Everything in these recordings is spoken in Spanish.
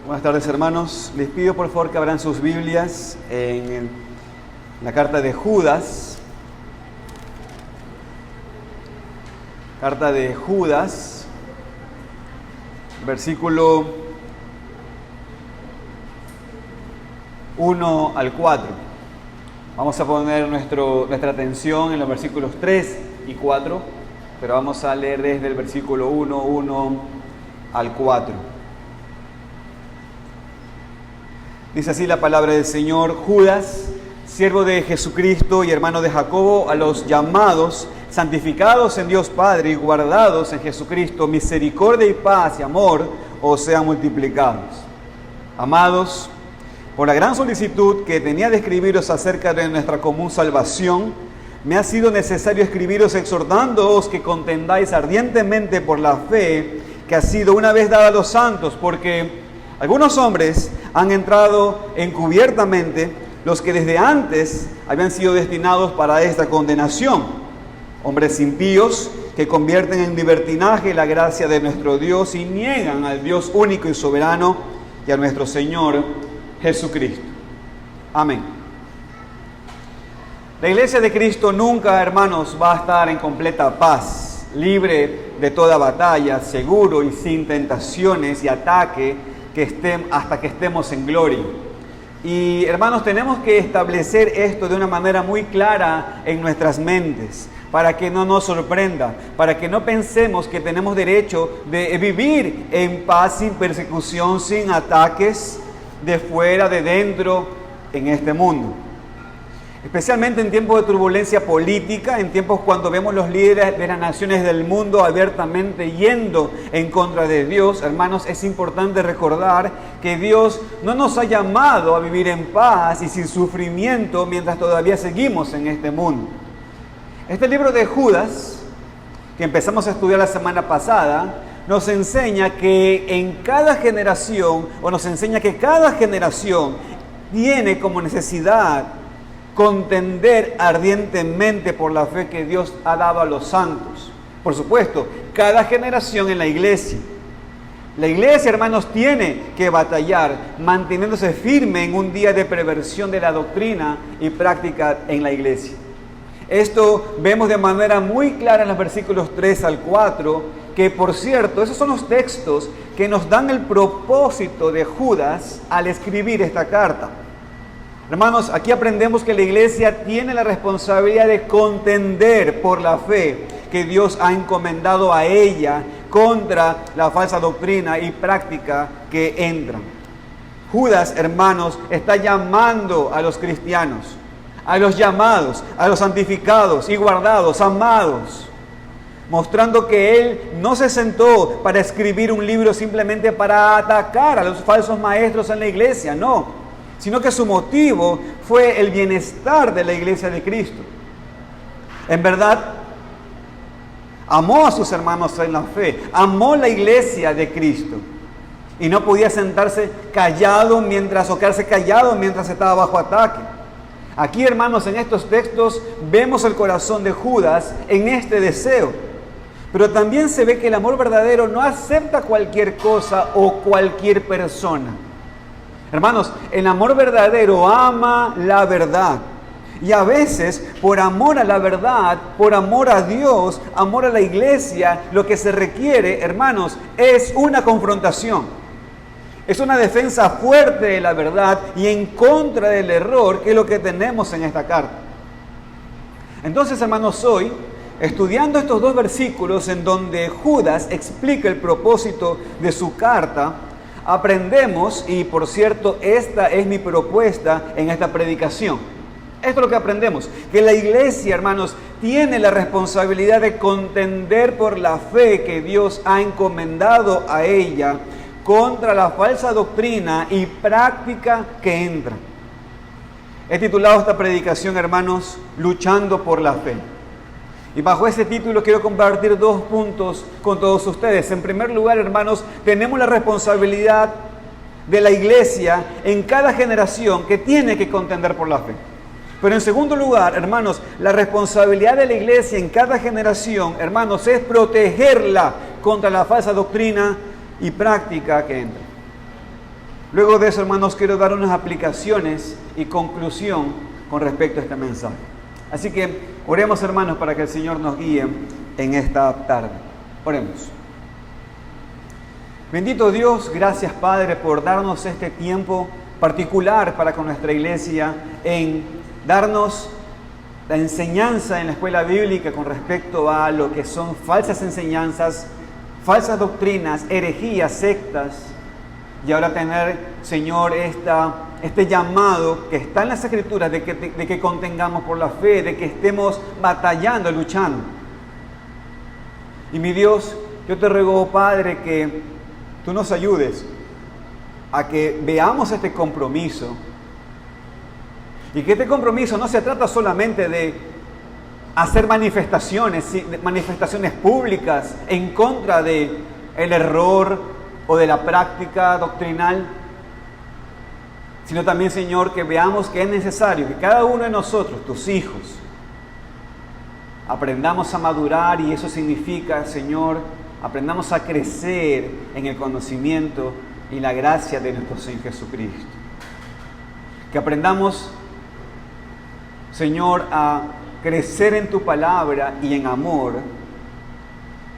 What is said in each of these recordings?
Buenas tardes, hermanos. Les pido por favor que abran sus Biblias en la carta de Judas. Carta de Judas, versículo 1 al 4. Vamos a poner nuestra atención en los versículos 3 y 4, pero vamos a leer desde el versículo 1 al 4. Dice así la palabra del Señor: Judas, siervo de Jesucristo y hermano de Jacobo, a los llamados, santificados en Dios Padre y guardados en Jesucristo, misericordia y paz y amor os sean multiplicados. Amados, por la gran solicitud que tenía de escribiros acerca de nuestra común salvación, me ha sido necesario escribiros exhortándoos que contendáis ardientemente por la fe que ha sido una vez dada a los santos, porque algunos hombres han entrado encubiertamente, los que desde antes habían sido destinados para esta condenación, hombres impíos que convierten en libertinaje la gracia de nuestro Dios y niegan al Dios único y soberano y a nuestro Señor Jesucristo. Amén. La iglesia de Cristo nunca, hermanos, va a estar en completa paz, libre de toda batalla, seguro y sin tentaciones y ataque hasta que estemos en gloria. Y hermanos, tenemos que establecer esto de una manera muy clara en nuestras mentes, para que no nos sorprenda, para que no pensemos que tenemos derecho de vivir en paz, sin persecución, sin ataques de fuera, de dentro, en este mundo. Especialmente en tiempos de turbulencia política, en tiempos cuando vemos los líderes de las naciones del mundo abiertamente yendo en contra de Dios, hermanos, es importante recordar que Dios no nos ha llamado a vivir en paz y sin sufrimiento mientras todavía seguimos en este mundo. Este libro de Judas, que empezamos a estudiar la semana pasada, nos enseña que cada generación tiene como necesidad contender ardientemente por la fe que Dios ha dado a los santos. Por supuesto, cada generación en la iglesia. La iglesia, hermanos, tiene que batallar, manteniéndose firme en un día de perversión de la doctrina y práctica en la iglesia. Esto vemos de manera muy clara en los versículos 3 al 4, que por cierto, esos son los textos que nos dan el propósito de Judas al escribir esta carta. Hermanos, aquí aprendemos que la iglesia tiene la responsabilidad de contender por la fe que Dios ha encomendado a ella contra la falsa doctrina y práctica que entran. Judas, hermanos, está llamando a los cristianos, a los llamados, a los santificados y guardados, amados, mostrando que él no se sentó para escribir un libro simplemente para atacar a los falsos maestros en la iglesia, no, sino que su motivo fue el bienestar de la iglesia de Cristo. En verdad, amó a sus hermanos en la fe, amó la iglesia de Cristo, y no podía sentarse callado o quedarse callado mientras estaba bajo ataque. Aquí, hermanos, en estos textos vemos el corazón de Judas en este deseo, pero también se ve que el amor verdadero no acepta cualquier cosa o cualquier persona. Hermanos, el amor verdadero ama la verdad. Y a veces, por amor a la verdad, por amor a Dios, amor a la iglesia, lo que se requiere, hermanos, es una confrontación. Es una defensa fuerte de la verdad y en contra del error, que es lo que tenemos en esta carta. Entonces, hermanos, hoy, estudiando estos dos versículos en donde Judas explica el propósito de su carta, aprendemos, y por cierto, esta es mi propuesta en esta predicación. Esto es lo que aprendemos, que la iglesia, hermanos, tiene la responsabilidad de contender por la fe que Dios ha encomendado a ella contra la falsa doctrina y práctica que entra. He titulado esta predicación, hermanos, Luchando por la Fe. Y bajo ese título quiero compartir 2 puntos con todos ustedes. En primer lugar, hermanos, tenemos la responsabilidad de la iglesia en cada generación que tiene que contender por la fe. Pero en segundo lugar, hermanos, la responsabilidad de la iglesia en cada generación, hermanos, es protegerla contra la falsa doctrina y práctica que entra. Luego de eso, hermanos, quiero dar unas aplicaciones y conclusión con respecto a este mensaje. Así que oremos, hermanos, para que el Señor nos guíe en esta tarde. Oremos. Bendito Dios, gracias Padre por darnos este tiempo particular para con nuestra iglesia, en darnos la enseñanza en la escuela bíblica con respecto a lo que son falsas enseñanzas, falsas doctrinas, herejías, sectas. Y ahora tener, Señor, este llamado que está en las Escrituras de que contengamos por la fe, de que estemos batallando, luchando. Y mi Dios, yo te ruego, Padre, que tú nos ayudes a que veamos este compromiso. Y que este compromiso no se trata solamente de hacer manifestaciones públicas en contra del error o de la práctica doctrinal, sino también, Señor, que veamos que es necesario que cada uno de nosotros, tus hijos, aprendamos a madurar, y eso significa, Señor, aprendamos a crecer en el conocimiento y la gracia de nuestro Señor Jesucristo. Que aprendamos, Señor, a crecer en tu palabra y en amor,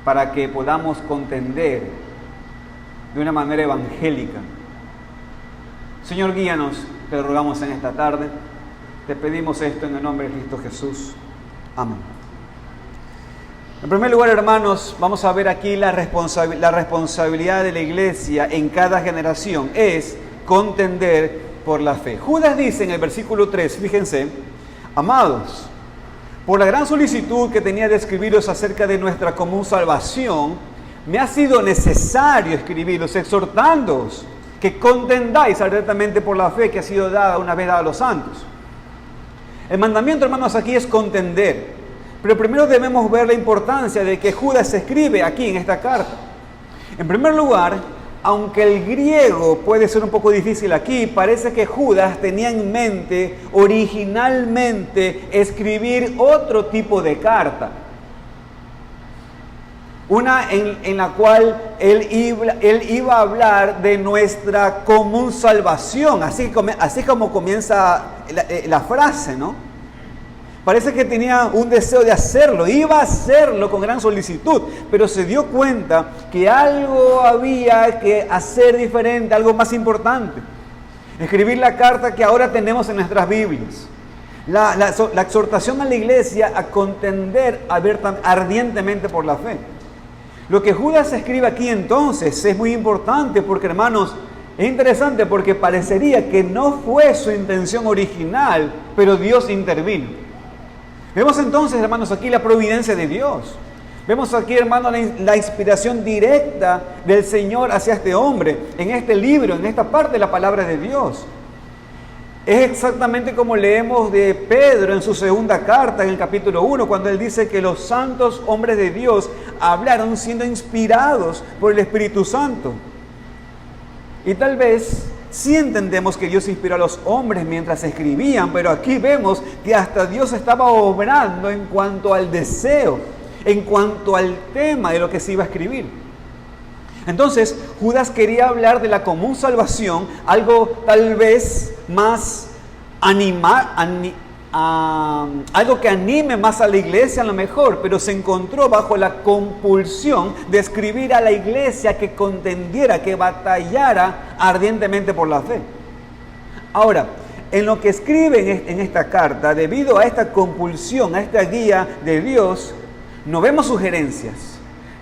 para que podamos contender de una manera evangélica. Señor, guíanos, te lo rogamos en esta tarde. Te pedimos esto en el nombre de Cristo Jesús. Amén. En primer lugar, hermanos, vamos a ver aquí la responsabilidad de la iglesia en cada generación es contender por la fe. Judas dice en el versículo 3, fíjense: amados, por la gran solicitud que tenía de escribiros acerca de nuestra común salvación, me ha sido necesario escribiros, exhortándoos que contendáis ardientemente por la fe que ha sido dada una vez dada a los santos. El mandamiento, hermanos, aquí es contender. Pero primero debemos ver la importancia de que Judas escribe aquí en esta carta. En primer lugar, aunque el griego puede ser un poco difícil aquí, parece que Judas tenía en mente originalmente escribir otro tipo de carta. Una en la cual él iba a hablar de nuestra común salvación, así como comienza la frase, ¿no? Parece que tenía un deseo de hacerlo, iba a hacerlo con gran solicitud, pero se dio cuenta que algo había que hacer diferente, algo más importante. Escribir la carta que ahora tenemos en nuestras Biblias. La exhortación a la iglesia a contender ardientemente por la fe. Lo que Judas escribe aquí entonces es muy importante porque, hermanos, es interesante porque parecería que no fue su intención original, pero Dios intervino. Vemos entonces, hermanos, aquí la providencia de Dios. Vemos aquí, hermanos, la inspiración directa del Señor hacia este hombre, en este libro, en esta parte de la palabra de Dios. Es exactamente como leemos de Pedro en su segunda carta, en el capítulo 1, cuando él dice que los santos hombres de Dios hablaron siendo inspirados por el Espíritu Santo. Y tal vez sí entendemos que Dios inspiró a los hombres mientras escribían, pero aquí vemos que hasta Dios estaba obrando en cuanto al deseo, en cuanto al tema de lo que se iba a escribir. Entonces, Judas quería hablar de la común salvación, algo tal vez más algo que anime más a la iglesia a lo mejor, pero se encontró bajo la compulsión de escribir a la iglesia que contendiera, que batallara ardientemente por la fe. Ahora, en lo que escribe en esta carta, debido a esta compulsión, a esta guía de Dios, no vemos sugerencias.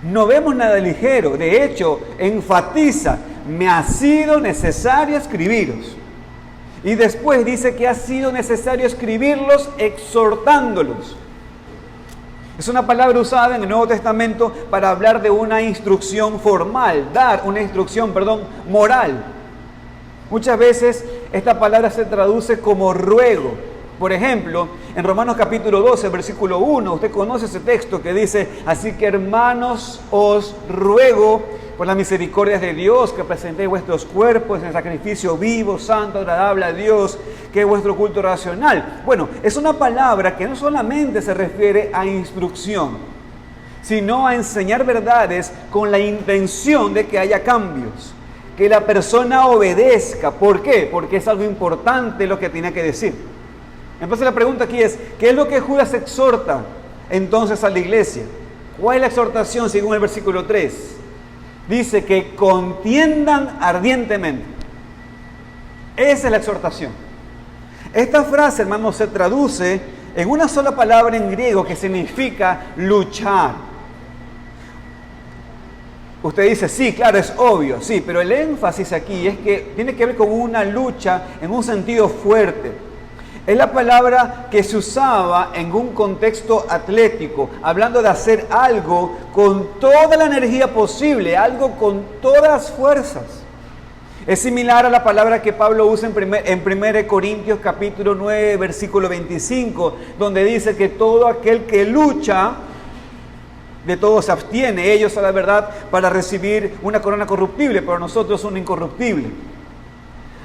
No vemos nada ligero, de hecho, enfatiza, me ha sido necesario escribiros. Y después dice que ha sido necesario escribirlos exhortándolos. Es una palabra usada en el Nuevo Testamento para hablar de una instrucción formal, dar una instrucción, moral. Muchas veces esta palabra se traduce como ruego. Por ejemplo, en Romanos capítulo 12, versículo 1, usted conoce ese texto que dice: así que, hermanos, os ruego por las misericordias de Dios que presentéis vuestros cuerpos en sacrificio vivo, santo, agradable a Dios, que es vuestro culto racional. Bueno, es una palabra que no solamente se refiere a instrucción, sino a enseñar verdades con la intención de que haya cambios. que la persona obedezca. ¿Por qué? Porque es algo importante lo que tiene que decir. Entonces la pregunta aquí es, ¿qué es lo que Judas exhorta entonces a la iglesia? ¿Cuál es la exhortación según el versículo 3? Dice que contiendan ardientemente. Esa es la exhortación. Esta frase, hermanos, se traduce en una sola palabra en griego que significa luchar. Usted dice, sí, claro, es obvio, sí, pero el énfasis aquí es que tiene que ver con una lucha en un sentido fuerte. Es la palabra que se usaba en un contexto atlético, hablando de hacer algo con toda la energía posible, algo con todas las fuerzas. Es similar a la palabra que Pablo usa en 1 Corintios capítulo 9, versículo 25, donde dice que todo aquel que lucha, de todo se abstiene. Ellos a la verdad para recibir una corona corruptible, pero nosotros una incorruptible.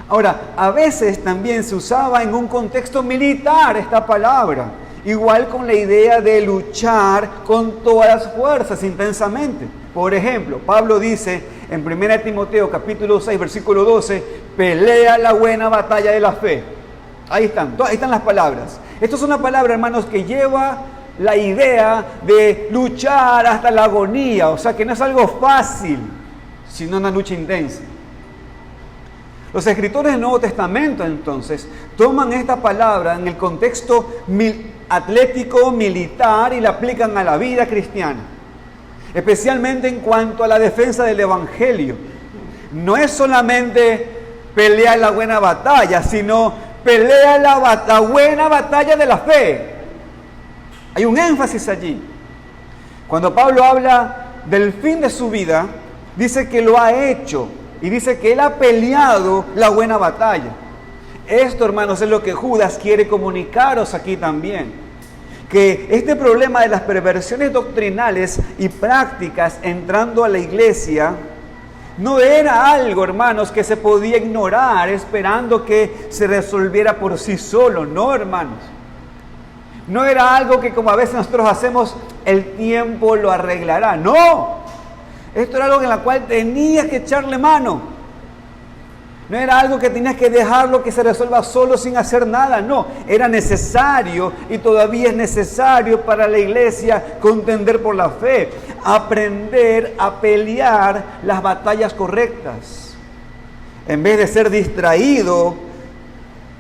Ahora, a veces también se usaba en un contexto militar esta palabra, igual con la idea de luchar con todas las fuerzas intensamente. Por ejemplo, Pablo dice en 1 Timoteo capítulo 6, versículo 12, pelea la buena batalla de la fe. Ahí están las palabras. Esto es una palabra, hermanos, que lleva la idea de luchar hasta la agonía, o sea que no es algo fácil, sino una lucha intensa. Los escritores del Nuevo Testamento, entonces, toman esta palabra en el contexto atlético, militar, y la aplican a la vida cristiana, especialmente en cuanto a la defensa del Evangelio. No es solamente pelear la buena batalla, sino pelear la buena batalla de la fe. Hay un énfasis allí. Cuando Pablo habla del fin de su vida, dice que lo ha hecho. Y dice que él ha peleado la buena batalla. Esto, hermanos, es lo que Judas quiere comunicaros aquí también. Que este problema de las perversiones doctrinales y prácticas entrando a la iglesia no era algo, hermanos, que se podía ignorar esperando que se resolviera por sí solo. No, hermanos. No era algo que, como a veces nosotros hacemos, el tiempo lo arreglará. No. Esto era algo en la cual tenías que echarle mano. No era algo que tenías que dejarlo que se resuelva solo sin hacer nada. No, era necesario y todavía es necesario para la iglesia contender por la fe. Aprender a pelear las batallas correctas. En vez de ser distraído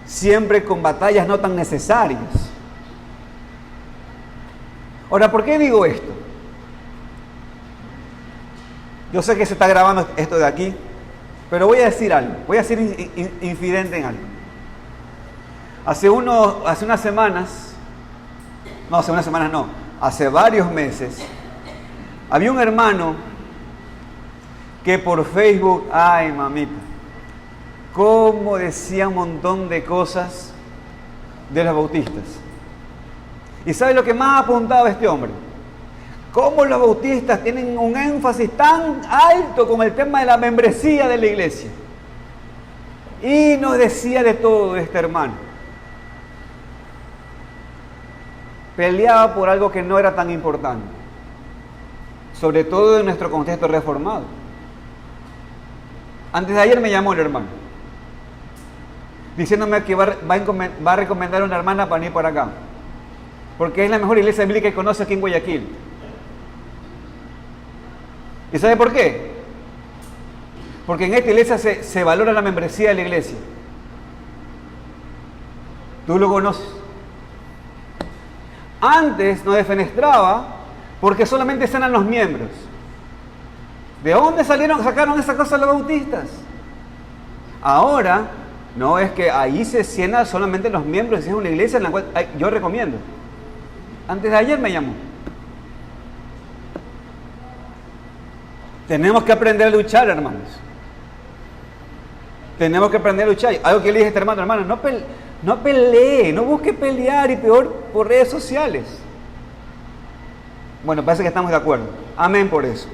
siempre con batallas no tan necesarias. Ahora, ¿por qué digo esto? Yo sé que se está grabando esto de aquí, pero voy a decir algo, voy a ser infidente en algo. Hace varios meses, había un hermano que por Facebook, ay mamita, cómo decía un montón de cosas de los bautistas. ¿Y sabe lo que más apuntaba este hombre? Cómo los bautistas tienen un énfasis tan alto con el tema de la membresía de la iglesia. Y nos decía de todo este hermano. Peleaba por algo que no era tan importante, sobre todo en nuestro contexto reformado. Antes de ayer me llamó el hermano, diciéndome que va a recomendar a una hermana para ir por acá, porque es la mejor iglesia bíblica que conoce aquí en Guayaquil. ¿Y sabe por qué? Porque en esta iglesia se valora la membresía de la iglesia. Tú lo conoces. Antes nos defenestraba porque solamente eran los miembros. ¿De dónde sacaron esa cosa los bautistas? Ahora, no es que ahí se sientan solamente los miembros, es una iglesia en la cual yo recomiendo. Antes de ayer me llamó. Tenemos que aprender a luchar, hermanos. Tenemos que aprender a luchar. Algo que le dije a este hermano, no pelee, no busque pelear, y peor por redes sociales. Bueno, parece que estamos de acuerdo. Amén por eso.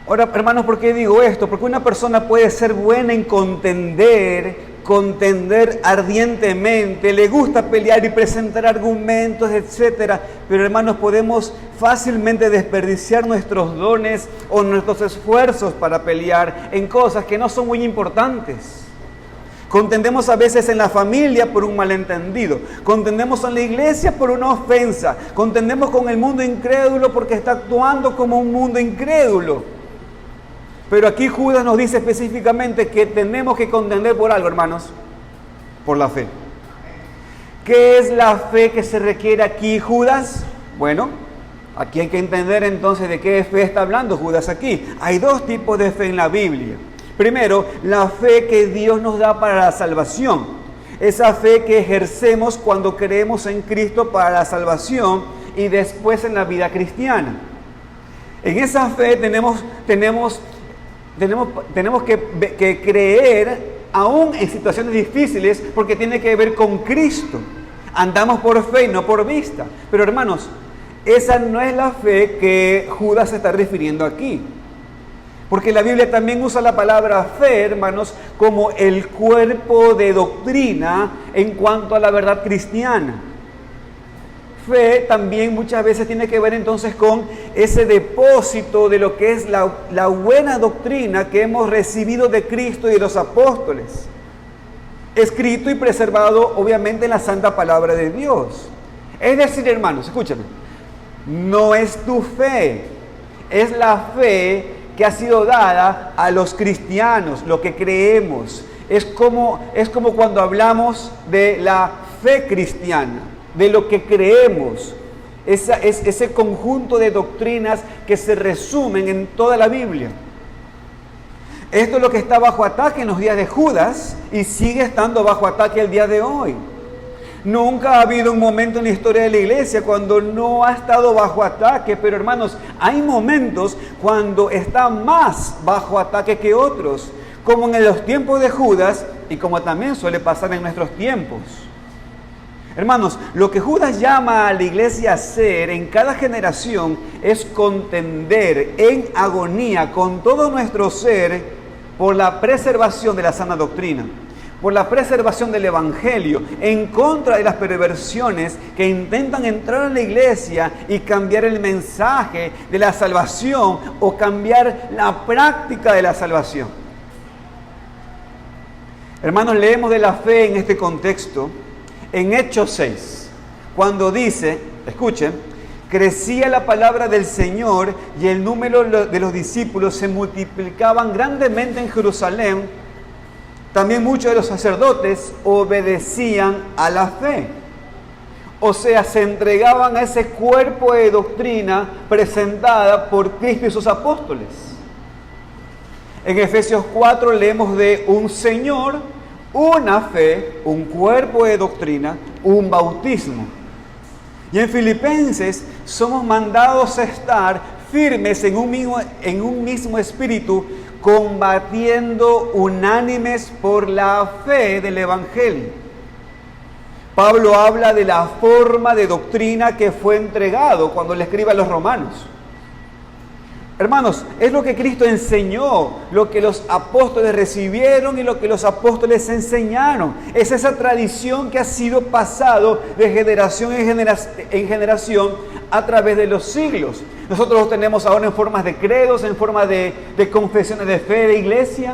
Ahora, hermanos, ¿por qué digo esto? Porque una persona puede ser buena en contender contender ardientemente, le gusta pelear y presentar argumentos, etc. Pero hermanos, podemos fácilmente desperdiciar nuestros dones o nuestros esfuerzos para pelear en cosas que no son muy importantes. Contendemos a veces en la familia por un malentendido. Contendemos en la iglesia por una ofensa. Contendemos con el mundo incrédulo porque está actuando como un mundo incrédulo. Pero aquí Judas nos dice específicamente que tenemos que contender por algo, hermanos. Por la fe. ¿Qué es la fe que se requiere aquí, Judas? Bueno, aquí hay que entender entonces de qué fe está hablando Judas aquí. Hay dos tipos de fe en la Biblia. Primero, la fe que Dios nos da para la salvación. Esa fe que ejercemos cuando creemos en Cristo para la salvación y después en la vida cristiana. En esa fe tenemos que creer aún en situaciones difíciles porque tiene que ver con Cristo. Andamos por fe y no por vista. Pero hermanos, esa no es la fe que Judas se está refiriendo aquí. Porque la Biblia también usa la palabra fe, hermanos, como el cuerpo de doctrina en cuanto a la verdad cristiana. Fe también muchas veces tiene que ver entonces con ese depósito de lo que es la buena doctrina que hemos recibido de Cristo y de los apóstoles. Escrito y preservado obviamente en la santa palabra de Dios. Es decir, hermanos, escúchame, no es tu fe, es la fe que ha sido dada a los cristianos, lo que creemos. Es como cuando hablamos de la fe cristiana, de lo que creemos. Es ese conjunto de doctrinas que se resumen en toda la Biblia. Esto es lo que está bajo ataque en los días de Judas y sigue estando bajo ataque el día de hoy. Nunca ha habido un momento en la historia de la iglesia cuando no ha estado bajo ataque, pero hermanos, hay momentos cuando está más bajo ataque que otros, como en los tiempos de Judas y como también suele pasar en nuestros tiempos. Hermanos, lo que Judas llama a la iglesia a hacer en cada generación es contender en agonía con todo nuestro ser por la preservación de la sana doctrina, por la preservación del evangelio, en contra de las perversiones que intentan entrar en la iglesia y cambiar el mensaje de la salvación o cambiar la práctica de la salvación. Hermanos, leemos de la fe en este contexto en Hechos 6, cuando dice, escuchen, crecía la palabra del Señor y el número de los discípulos se multiplicaban grandemente en Jerusalén. También muchos de los sacerdotes obedecían a la fe. O sea, se entregaban a ese cuerpo de doctrina presentada por Cristo y sus apóstoles. En Efesios 4 leemos de un Señor, una fe, un cuerpo de doctrina, un bautismo. Y en Filipenses somos mandados a estar firmes en un mismo espíritu, combatiendo unánimes por la fe del Evangelio. Pablo habla de la forma de doctrina que fue entregado cuando le escribe a los romanos. Hermanos, es lo que Cristo enseñó, lo que los apóstoles recibieron y lo que los apóstoles enseñaron. Es esa tradición que ha sido pasado de generación en generación a través de los siglos. Nosotros lo tenemos ahora en formas de credos, en forma de confesiones de fe de iglesia.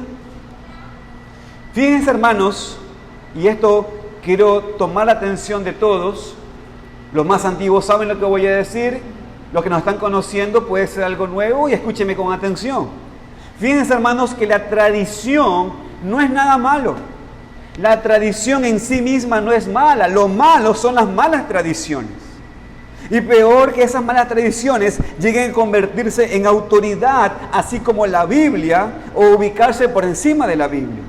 Fíjense, hermanos, y esto quiero tomar la atención de todos. Los más antiguos saben lo que voy a decir. Los que nos están conociendo puede ser algo nuevo y escúcheme con atención. Fíjense, hermanos, que la tradición no es nada malo. La tradición en sí misma no es mala. Lo malo son las malas tradiciones. Y peor que esas malas tradiciones lleguen a convertirse en autoridad, así como la Biblia, o ubicarse por encima de la Biblia.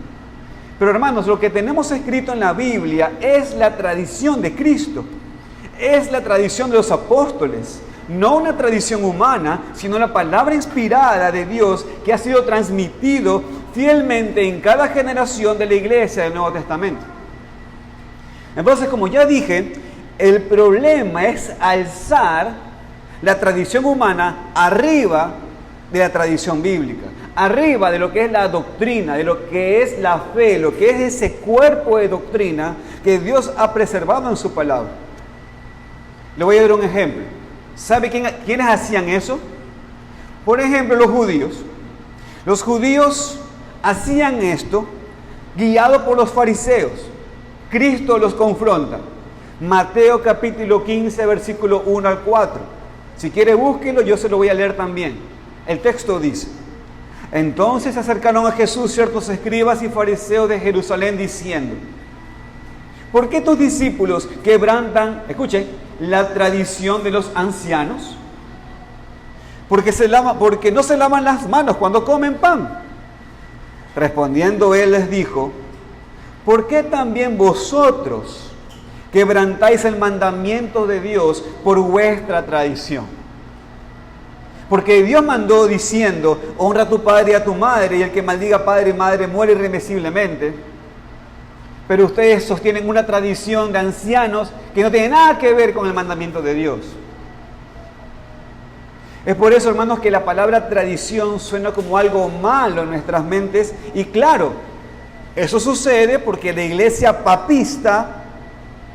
Pero hermanos, lo que tenemos escrito en la Biblia es la tradición de Cristo. Es la tradición de los apóstoles. No una tradición humana, sino la palabra inspirada de Dios que ha sido transmitido fielmente en cada generación de la iglesia del Nuevo Testamento. Entonces, como ya dije, el problema es alzar la tradición humana arriba de la tradición bíblica, arriba de lo que es la doctrina, de lo que es la fe, lo que es ese cuerpo de doctrina que Dios ha preservado en su palabra. Le voy a dar un ejemplo. ¿Sabe quiénes hacían eso? Por ejemplo, los judíos. Los judíos hacían esto guiados por los fariseos. Cristo los confronta. Mateo capítulo 15, versículo 1 al 4. Si quiere búsquelo, yo se lo voy a leer también. El texto dice: entonces se acercaron a Jesús ciertos escribas y fariseos de Jerusalén diciendo: ¿por qué tus discípulos quebrantan, escuchen, la tradición de los ancianos? Porque no se lavan las manos cuando comen pan. Respondiendo él les dijo: ¿por qué también vosotros quebrantáis el mandamiento de Dios por vuestra tradición? Porque Dios mandó diciendo: honra a tu padre y a tu madre, y el que maldiga padre y madre muere irremisiblemente. Pero ustedes sostienen una tradición de ancianos que no tiene nada que ver con el mandamiento de Dios. Es por eso, hermanos, que la palabra tradición suena como algo malo en nuestras mentes. Y claro, eso sucede porque la iglesia papista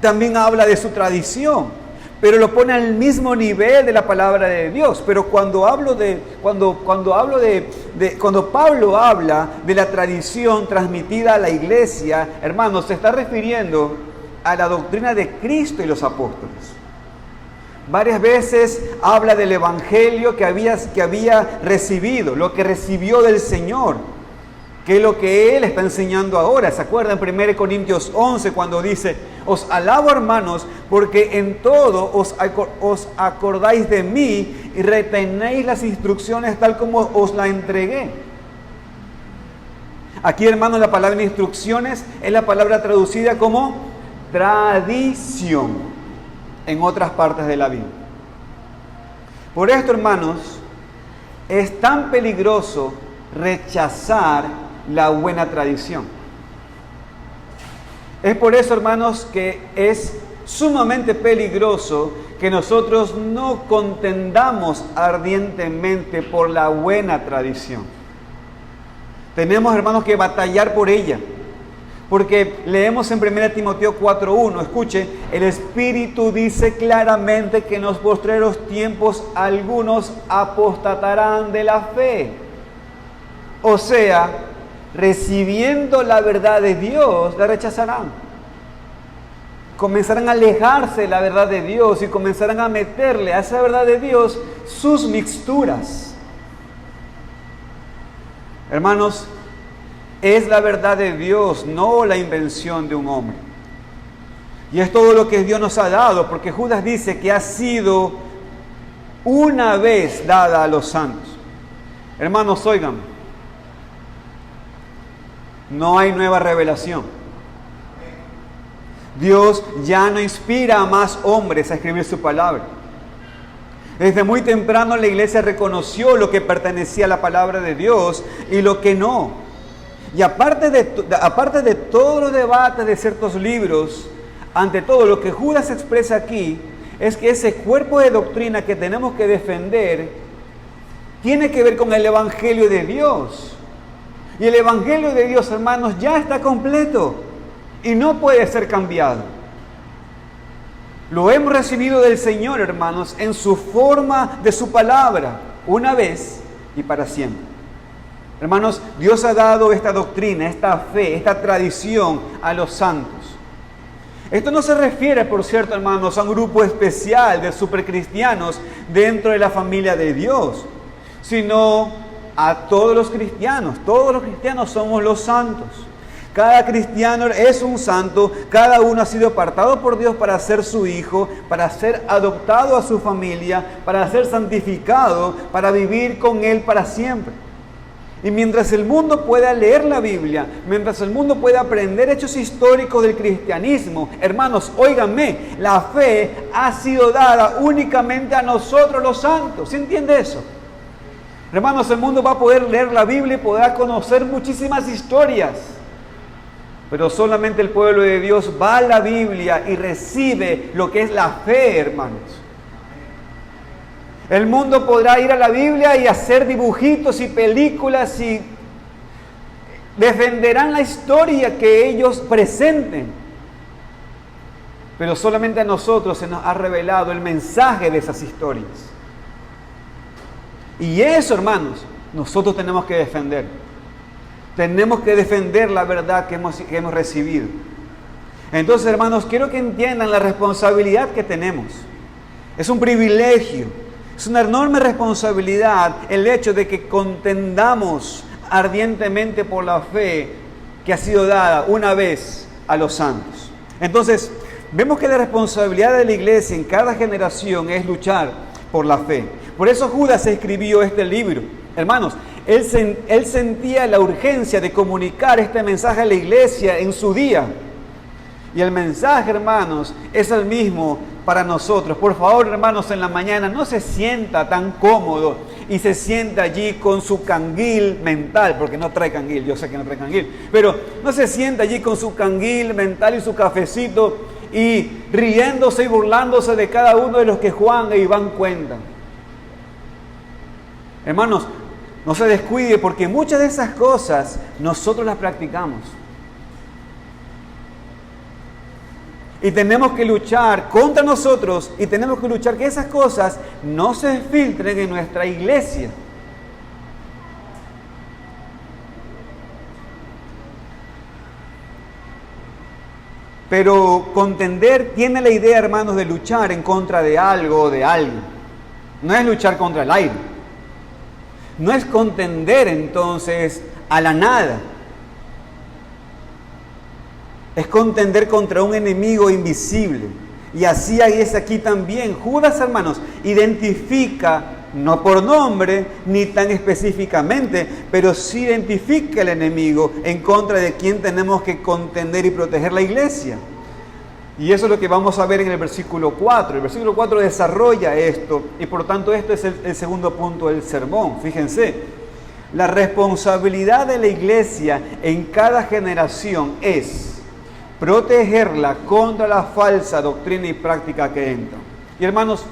también habla de su tradición, pero lo pone al mismo nivel de la palabra de Dios. Pero cuando Pablo habla de la tradición transmitida a la iglesia, hermanos, se está refiriendo a la doctrina de Cristo y los apóstoles. Varias veces habla del evangelio que había recibido, lo que recibió del Señor, que es lo que Él está enseñando ahora. ¿Se acuerdan? 1 Corintios 11, cuando dice: os alabo, hermanos, porque en todo os acordáis de mí y retenéis las instrucciones tal como os la entregué. Aquí, hermanos, la palabra instrucciones es la palabra traducida como tradición en otras partes de la Biblia. Por esto, hermanos, es tan peligroso rechazar la buena tradición. Es por eso, hermanos, que es sumamente peligroso que nosotros no contendamos ardientemente por la buena tradición. Tenemos, hermanos, que batallar por ella. Porque leemos en 1 Timoteo 4:1, escuche, el Espíritu dice claramente que en los postreros tiempos algunos apostatarán de la fe. O sea, recibiendo la verdad de Dios, la rechazarán. Comenzarán a alejarse de la verdad de Dios y comenzarán a meterle a esa verdad de Dios sus mixturas. Hermanos, es la verdad de Dios, no la invención de un hombre. Y es todo lo que Dios nos ha dado, porque Judas dice que ha sido una vez dada a los santos. Hermanos, oigan, no hay nueva revelación. Dios ya no inspira a más hombres a escribir su palabra. Desde muy temprano la iglesia reconoció lo que pertenecía a la palabra de Dios y lo que no. Y aparte de todos los debates de ciertos libros, ante todo lo que Judas expresa aquí es que ese cuerpo de doctrina que tenemos que defender tiene que ver con el Evangelio de Dios. Y el Evangelio de Dios, hermanos, ya está completo y no puede ser cambiado. Lo hemos recibido del Señor, hermanos, en su forma de su palabra, una vez y para siempre. Hermanos, Dios ha dado esta doctrina, esta fe, esta tradición a los santos. Esto no se refiere, por cierto, hermanos, a un grupo especial de supercristianos dentro de la familia de Dios, sino a todos los cristianos. Todos los cristianos somos los santos. Cada cristiano es un santo, cada uno ha sido apartado por Dios para ser su hijo, para ser adoptado a su familia, para ser santificado, para vivir con Él para siempre. Y mientras el mundo pueda leer la Biblia, mientras el mundo pueda aprender hechos históricos del cristianismo, hermanos, óiganme, la fe ha sido dada únicamente a nosotros los santos. ¿Sí entiende eso? Hermanos, el mundo va a poder leer la Biblia y podrá conocer muchísimas historias. Pero solamente el pueblo de Dios va a la Biblia y recibe lo que es la fe, hermanos. El mundo podrá ir a la Biblia y hacer dibujitos y películas y defenderán la historia que ellos presenten. Pero solamente a nosotros se nos ha revelado el mensaje de esas historias. Y eso, hermanos, nosotros tenemos que defender. Tenemos que defender la verdad que hemos recibido. Entonces, hermanos, quiero que entiendan la responsabilidad que tenemos. Es un privilegio, es una enorme responsabilidad el hecho de que contendamos ardientemente por la fe que ha sido dada una vez a los santos. Entonces, vemos que la responsabilidad de la iglesia en cada generación es luchar por la fe. Por eso Judas escribió este libro. Hermanos, él sentía la urgencia de comunicar este mensaje a la iglesia en su día. Y el mensaje, hermanos, es el mismo para nosotros. Por favor, hermanos, en la mañana no se sienta tan cómodo y se sienta allí con su canguil mental, porque no trae canguil, yo sé que no trae canguil, pero no se sienta allí con su canguil mental y su cafecito y riéndose y burlándose de cada uno de los que Juan e Iván cuentan. Hermanos, no se descuide porque muchas de esas cosas nosotros las practicamos. Y tenemos que luchar contra nosotros y tenemos que luchar que esas cosas no se filtren en nuestra iglesia. Pero contender tiene la idea, hermanos, de luchar en contra de algo o de alguien. No es luchar contra el aire. No es contender entonces a la nada. Es contender contra un enemigo invisible. Y así es aquí también. Judas, hermanos, identifica, no por nombre, ni tan específicamente, pero sí identifica el enemigo en contra de quien tenemos que contender y proteger la iglesia. Y eso es lo que vamos a ver en el versículo 4. El versículo 4 desarrolla esto y por tanto esto es el segundo punto del sermón. Fíjense, la responsabilidad de la iglesia en cada generación es protegerla contra la falsa doctrina y práctica que entra. Y hermanos,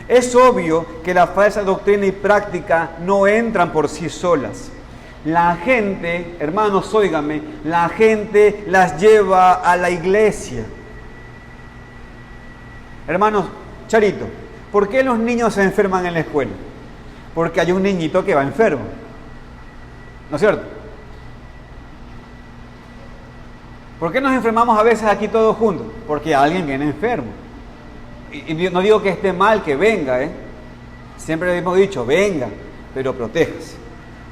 es obvio que la falsa doctrina y práctica no entran por sí solas. La gente, hermanos, óigame, la gente las lleva a la iglesia. Hermanos, Charito, ¿por qué los niños se enferman en la escuela? Porque hay un niñito que va enfermo. ¿No es cierto? ¿Por qué nos enfermamos a veces aquí todos juntos? Porque alguien viene enfermo. Y no digo que esté mal que venga, Siempre hemos dicho, venga, pero protéjase,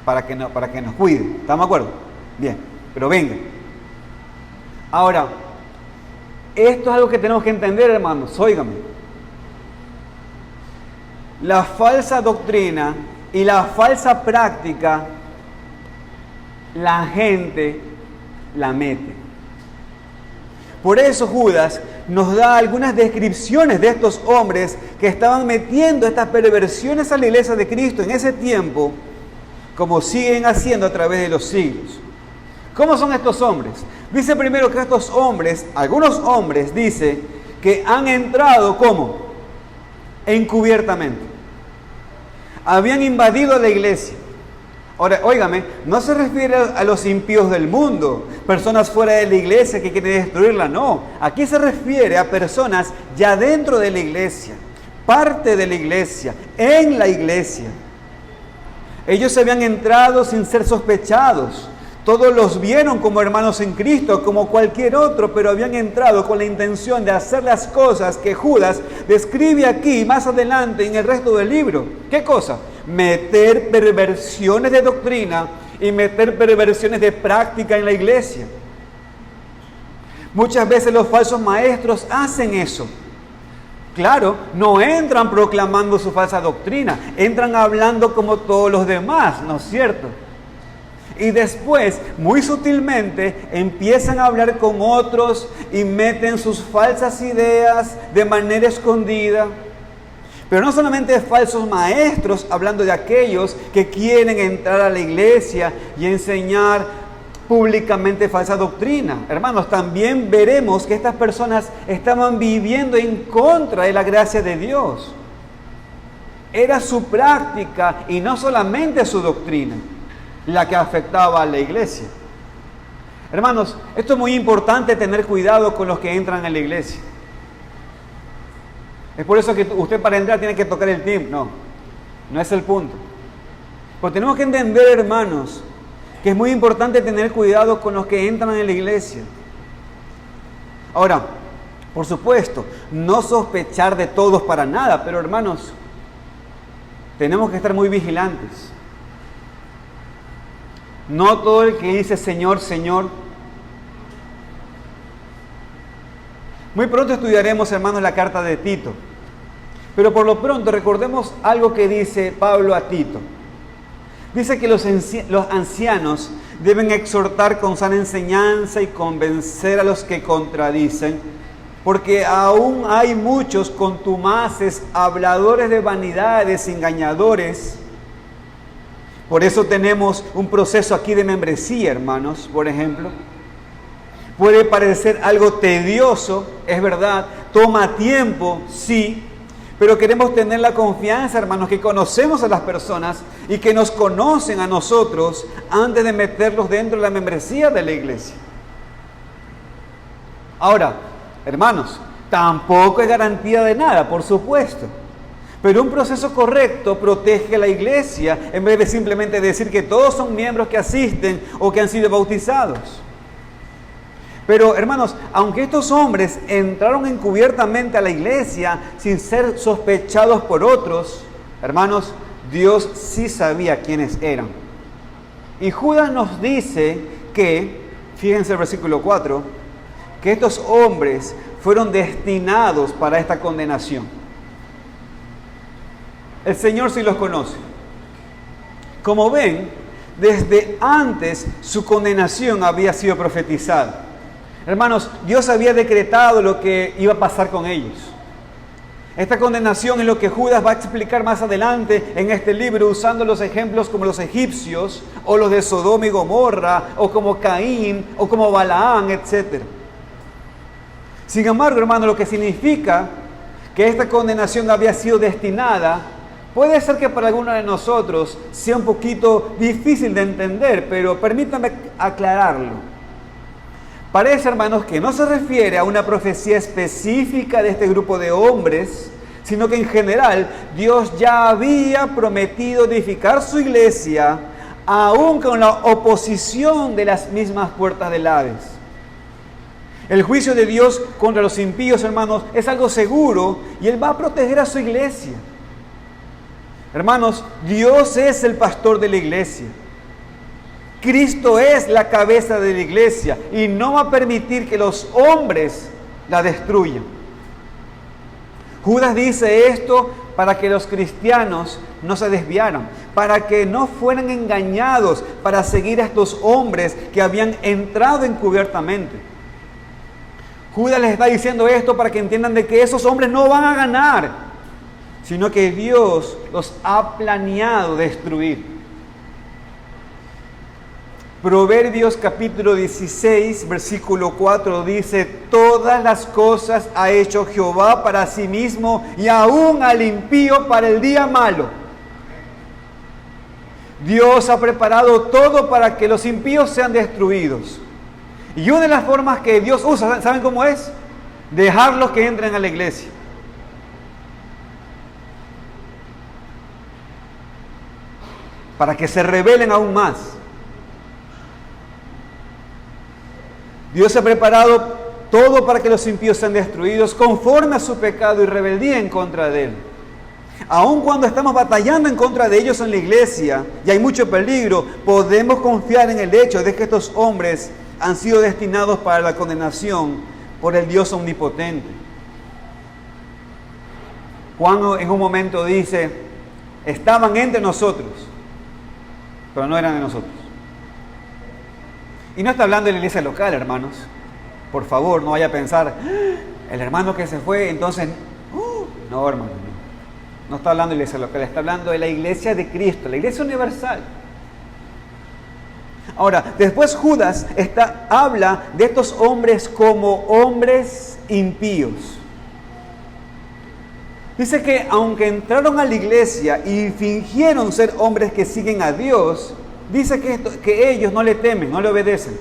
para que nos cuide. ¿Estamos de acuerdo? Bien, pero venga. Ahora, esto es algo que tenemos que entender, hermanos, óigame. La falsa doctrina y la falsa práctica, la gente la mete. Por eso Judas nos da algunas descripciones de estos hombres que estaban metiendo estas perversiones a la iglesia de Cristo en ese tiempo, como siguen haciendo a través de los siglos. ¿Cómo son estos hombres? Dice primero que estos hombres, algunos hombres, dice que han entrado, ¿cómo? Encubiertamente. Habían invadido la iglesia. Ahora, óigame, no se refiere a los impíos del mundo, personas fuera de la iglesia que quieren destruirla, no. Aquí se refiere a personas ya dentro de la iglesia, parte de la iglesia, en la iglesia. Ellos habían entrado sin ser sospechados. Todos los vieron como hermanos en Cristo, como cualquier otro, pero habían entrado con la intención de hacer las cosas que Judas describe aquí más adelante en el resto del libro. ¿Qué cosa? Meter perversiones de doctrina y meter perversiones de práctica en la iglesia. Muchas veces los falsos maestros hacen eso. Claro, no entran proclamando su falsa doctrina, entran hablando como todos los demás, ¿no es cierto? Y después, muy sutilmente, empiezan a hablar con otros y meten sus falsas ideas de manera escondida. Pero no solamente falsos maestros, hablando de aquellos que quieren entrar a la iglesia y enseñar públicamente falsa doctrina. Hermanos, también veremos que estas personas estaban viviendo en contra de la gracia de Dios. Era su práctica y no solamente su doctrina la que afectaba a la iglesia. Hermanos, esto es muy importante, tener cuidado con los que entran en la iglesia. Es por eso que usted para entrar tiene que tocar el timbre. No es el punto. Pero tenemos que entender, hermanos, que es muy importante tener cuidado con los que entran en la iglesia. Ahora, por supuesto, no sospechar de todos para nada, pero hermanos, tenemos que estar muy vigilantes. No todo el que dice Señor, Señor. Muy pronto estudiaremos, hermanos, la carta de Tito. Pero por lo pronto recordemos algo que dice Pablo a Tito. Dice que los ancianos deben exhortar con sana enseñanza y convencer a los que contradicen, porque aún hay muchos contumaces, habladores de vanidades, engañadores. Por eso tenemos un proceso aquí de membresía, hermanos, por ejemplo. Puede parecer algo tedioso, es verdad, toma tiempo, sí, pero queremos tener la confianza, hermanos, que conocemos a las personas y que nos conocen a nosotros antes de meterlos dentro de la membresía de la iglesia. Ahora, hermanos, tampoco es garantía de nada, por supuesto. Pero un proceso correcto protege a la iglesia en vez de simplemente decir que todos son miembros que asisten o que han sido bautizados. Pero, hermanos, aunque estos hombres entraron encubiertamente a la iglesia sin ser sospechados por otros, hermanos, Dios sí sabía quiénes eran. Y Judas nos dice que, fíjense el versículo 4, que estos hombres fueron destinados para esta condenación. El Señor sí los conoce. Como ven, desde antes su condenación había sido profetizada. Hermanos, Dios había decretado lo que iba a pasar con ellos. Esta condenación es lo que Judas va a explicar más adelante en este libro, usando los ejemplos como los egipcios, o los de Sodoma y Gomorra, o como Caín, o como Balaán, etc. Sin embargo, hermanos, lo que significa que esta condenación había sido destinada, puede ser que para algunos de nosotros sea un poquito difícil de entender, pero permítanme aclararlo. Parece, hermanos, que no se refiere a una profecía específica de este grupo de hombres, sino que en general Dios ya había prometido edificar su iglesia, aún con la oposición de las mismas puertas del Hades. El juicio de Dios contra los impíos, hermanos, es algo seguro y Él va a proteger a su iglesia. Hermanos, Dios es el pastor de la iglesia. Cristo es la cabeza de la iglesia y no va a permitir que los hombres la destruyan. Judas dice esto para que los cristianos no se desviaran, para que no fueran engañados para seguir a estos hombres que habían entrado encubiertamente. Judas les está diciendo esto para que entiendan de que esos hombres no van a ganar, sino que Dios los ha planeado destruir. Proverbios capítulo 16, versículo 4 dice: todas las cosas ha hecho Jehová para sí mismo y aún al impío para el día malo. Dios ha preparado todo para que los impíos sean destruidos. Y una de las formas que Dios usa, ¿saben cómo es? Dejarlos que entren a la iglesia. Para que se rebelen aún más. Dios ha preparado todo para que los impíos sean destruidos conforme a su pecado y rebeldía en contra de Él. Aun cuando estamos batallando en contra de ellos en la iglesia y hay mucho peligro, podemos confiar en el hecho de que estos hombres han sido destinados para la condenación por el Dios omnipotente. Juan en un momento dice: estaban entre nosotros, pero no eran de nosotros. Y no está hablando de la iglesia local, hermanos. Por favor, no vaya a pensar, el hermano que se fue, entonces... No, hermano, no. No está hablando de la iglesia local, está hablando de la iglesia de Cristo, la iglesia universal. Ahora, después Judas habla de estos hombres como hombres impíos. Dice que aunque entraron a la iglesia y fingieron ser hombres que siguen a Dios, dice que ellos no le temen, no le obedecen.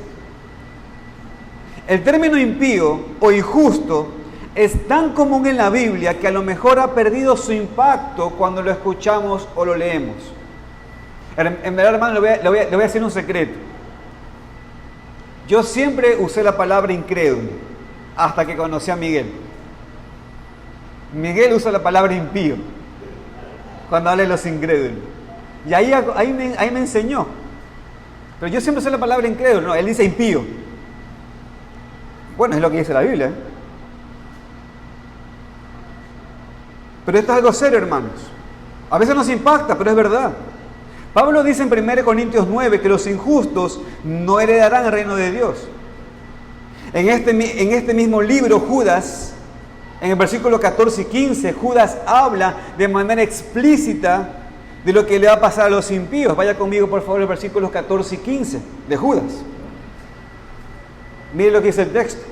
El término impío o injusto es tan común en la Biblia que a lo mejor ha perdido su impacto cuando lo escuchamos o lo leemos. En verdad, hermano, le voy a decir un secreto. Yo siempre usé la palabra incrédulo hasta que conocí a Miguel. Miguel usa la palabra impío cuando habla de los incrédulos. Y ahí me enseñó. Pero yo siempre usé la palabra incrédulo, no, él dice impío. Bueno, es lo que dice la Biblia. Pero esto es algo serio, hermanos. A veces nos impacta, pero es verdad. Pablo dice en 1 Corintios 9 que los injustos no heredarán el reino de Dios. En este mismo libro, Judas, en el versículo 14 y 15, Judas habla de manera explícita de lo que le va a pasar a los impíos. Vaya conmigo, por favor, los versículos 14 y 15 de Judas. Mire lo que dice el texto.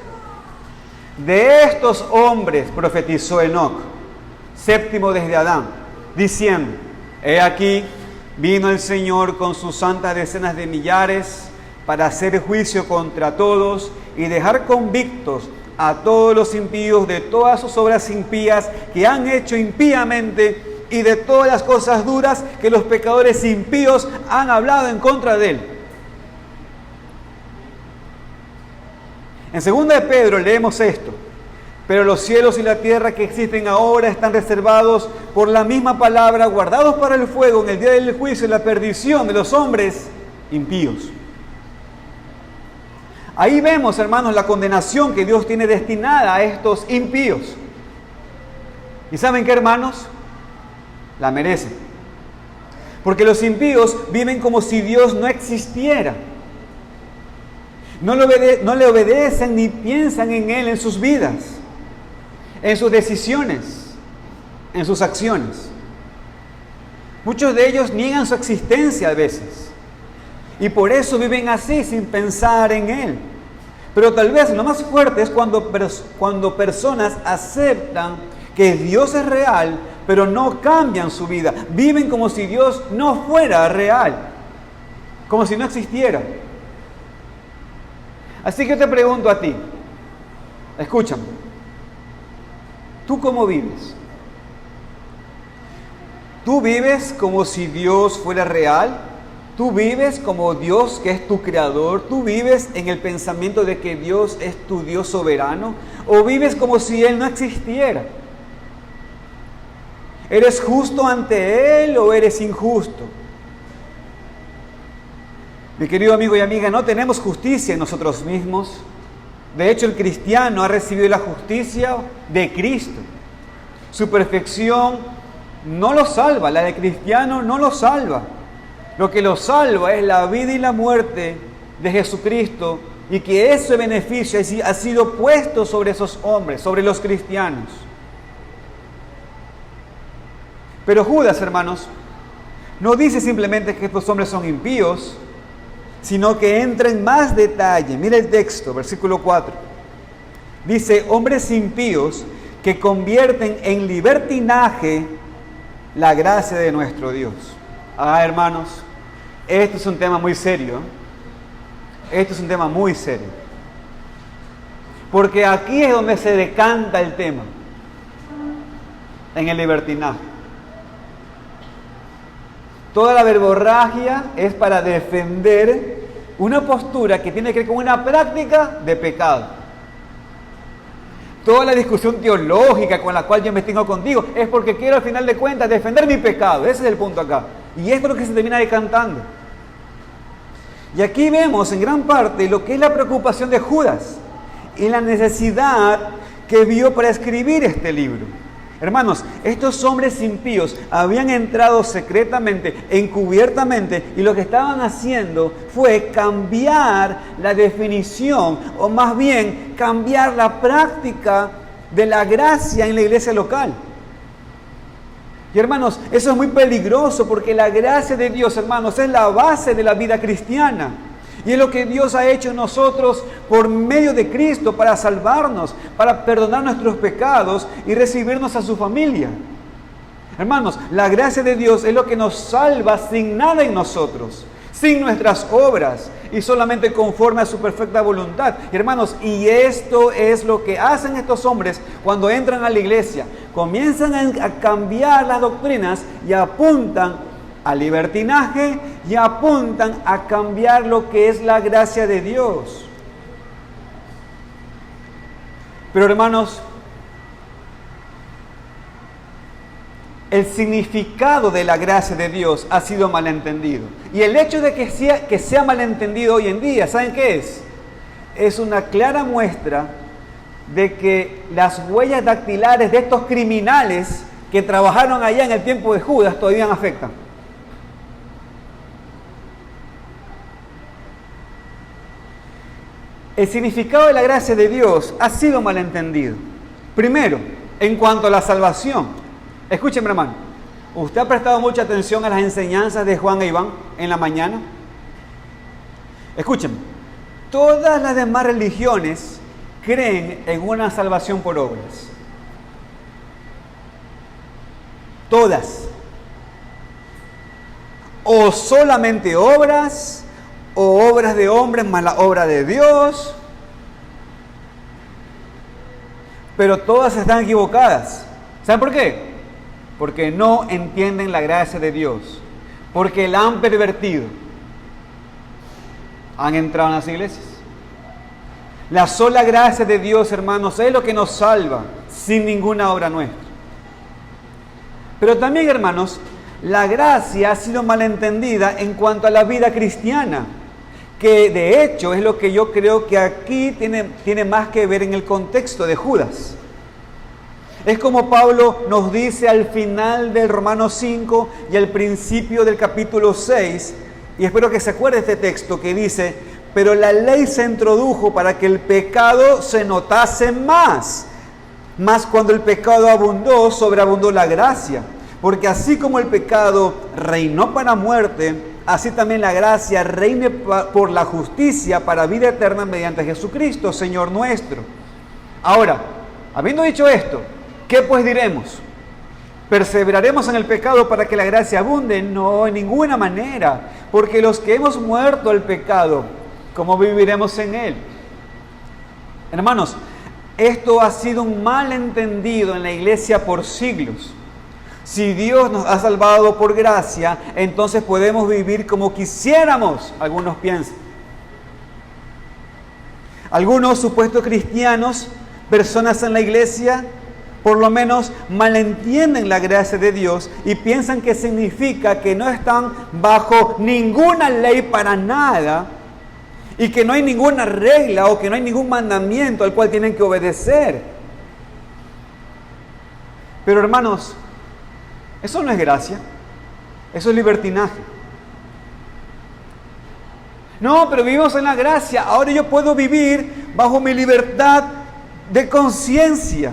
De estos hombres profetizó Enoc, séptimo desde Adán, diciendo: he aquí, vino el Señor con sus santas decenas de millares para hacer juicio contra todos y dejar convictos a todos los impíos de todas sus obras impías que han hecho impíamente y de todas las cosas duras que los pecadores impíos han hablado en contra de él. En 2 de Pedro leemos esto: pero los cielos y la tierra que existen ahora están reservados por la misma palabra, guardados para el fuego en el día del juicio y la perdición de los hombres impíos. Ahí vemos, hermanos, la condenación que Dios tiene destinada a estos impíos. ¿Y saben qué, hermanos? La merecen. Porque los impíos viven como si Dios no existiera. No le obedecen ni piensan en Él en sus vidas, en sus decisiones, en sus acciones. Muchos de ellos niegan su existencia a veces. Y por eso viven así, sin pensar en Él. Pero tal vez lo más fuerte es cuando personas aceptan que Dios es real, pero no cambian su vida. Viven como si Dios no fuera real, como si no existiera. Así que yo te pregunto a ti, escúchame, ¿tú cómo vives? ¿Tú vives como si Dios fuera real? ¿Tú vives como Dios, que es tu creador? ¿Tú vives en el pensamiento de que Dios es tu Dios soberano? ¿O vives como si Él no existiera? ¿Eres justo ante Él o eres injusto? Mi querido amigo y amiga, no tenemos justicia en nosotros mismos. De hecho, el cristiano ha recibido la justicia de Cristo. Su perfección no lo salva, la del cristiano no lo salva. Lo que lo salva es la vida y la muerte de Jesucristo, y que ese beneficio ha sido puesto sobre esos hombres, sobre los cristianos. Pero Judas, hermanos, no dice simplemente que estos hombres son impíos, sino que entra en más detalle. Mira el texto, versículo 4. Dice: hombres impíos que convierten en libertinaje la gracia de nuestro Dios. Hermanos, esto es un tema muy serio. Esto es un tema muy serio. Porque aquí es donde se decanta el tema. En el libertinaje. Toda la verborragia es para defender una postura que tiene que ver con una práctica de pecado. Toda la discusión teológica con la cual yo me tengo contigo es porque quiero al final de cuentas defender mi pecado. Ese es el punto acá. Y esto es lo que se termina decantando. Y aquí vemos en gran parte lo que es la preocupación de Judas y la necesidad que vio para escribir este libro. Hermanos, estos hombres impíos habían entrado secretamente, encubiertamente, y lo que estaban haciendo fue cambiar la definición, o más bien cambiar la práctica de la gracia en la iglesia local. Y hermanos, eso es muy peligroso, porque la gracia de Dios, hermanos, es la base de la vida cristiana. Y es lo que Dios ha hecho en nosotros por medio de Cristo para salvarnos, para perdonar nuestros pecados y recibirnos a su familia. Hermanos, la gracia de Dios es lo que nos salva sin nada en nosotros, sin nuestras obras y solamente conforme a su perfecta voluntad. Hermanos, y esto es lo que hacen estos hombres cuando entran a la iglesia. Comienzan a cambiar las doctrinas y apuntan al libertinaje y apuntan a cambiar lo que es la gracia de Dios. Pero hermanos, el significado de la gracia de Dios ha sido malentendido. Y el hecho de que sea malentendido hoy en día, ¿saben qué es? Es una clara muestra de que las huellas dactilares de estos criminales que trabajaron allá en el tiempo de Judas todavía afectan. El significado de la gracia de Dios ha sido malentendido. Primero, en cuanto a la salvación. Escúchenme, hermano. ¿Usted ha prestado mucha atención a las enseñanzas de Juan e Iván en la mañana? Escúchenme. Todas las demás religiones creen en una salvación por obras. Todas. O solamente obras, o obras de hombres más la obra de Dios. Pero todas están equivocadas. ¿Saben por qué? Porque no entienden la gracia de Dios. Porque la han pervertido. Han entrado en las iglesias. La sola gracia de Dios, hermanos, es lo que nos salva sin ninguna obra nuestra. Pero también, hermanos, la gracia ha sido malentendida en cuanto a la vida cristiana, que de hecho es lo que yo creo que aquí tiene más que ver en el contexto de Judas. Es como Pablo nos dice al final del Romanos 5 y al principio del capítulo 6, y espero que se acuerde este texto que dice: pero la ley se introdujo para que el pecado se notase más. Mas cuando el pecado abundó, sobreabundó la gracia. Porque así como el pecado reinó para muerte, así también la gracia reine por la justicia para vida eterna mediante Jesucristo, Señor nuestro. Ahora, habiendo dicho esto, ¿qué pues diremos? ¿Perseveraremos en el pecado para que la gracia abunde? No, en ninguna manera. Porque los que hemos muerto al pecado, ¿cómo viviremos en él? Hermanos, esto ha sido un malentendido en la iglesia por siglos. Si Dios nos ha salvado por gracia, entonces podemos vivir como quisiéramos, algunos piensan. Algunos supuestos cristianos, personas en la iglesia, por lo menos malentienden la gracia de Dios y piensan que significa que no están bajo ninguna ley para nada y que no hay ninguna regla o que no hay ningún mandamiento al cual tienen que obedecer. Pero hermanos, eso no es gracia, eso es libertinaje. No, pero vivimos en la gracia, ahora yo puedo vivir bajo mi libertad de conciencia,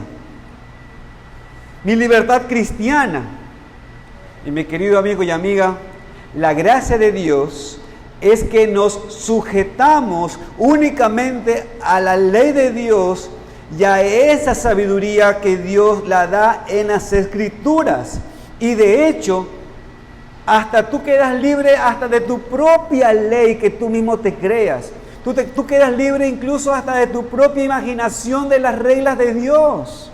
mi libertad cristiana. Y mi querido amigo y amiga, la gracia de Dios es que nos sujetamos únicamente a la ley de Dios y a esa sabiduría que Dios la da en las Escrituras. Y de hecho, hasta tú quedas libre hasta de tu propia ley que tú mismo te creas. Tú quedas libre incluso hasta de tu propia imaginación de las reglas de Dios.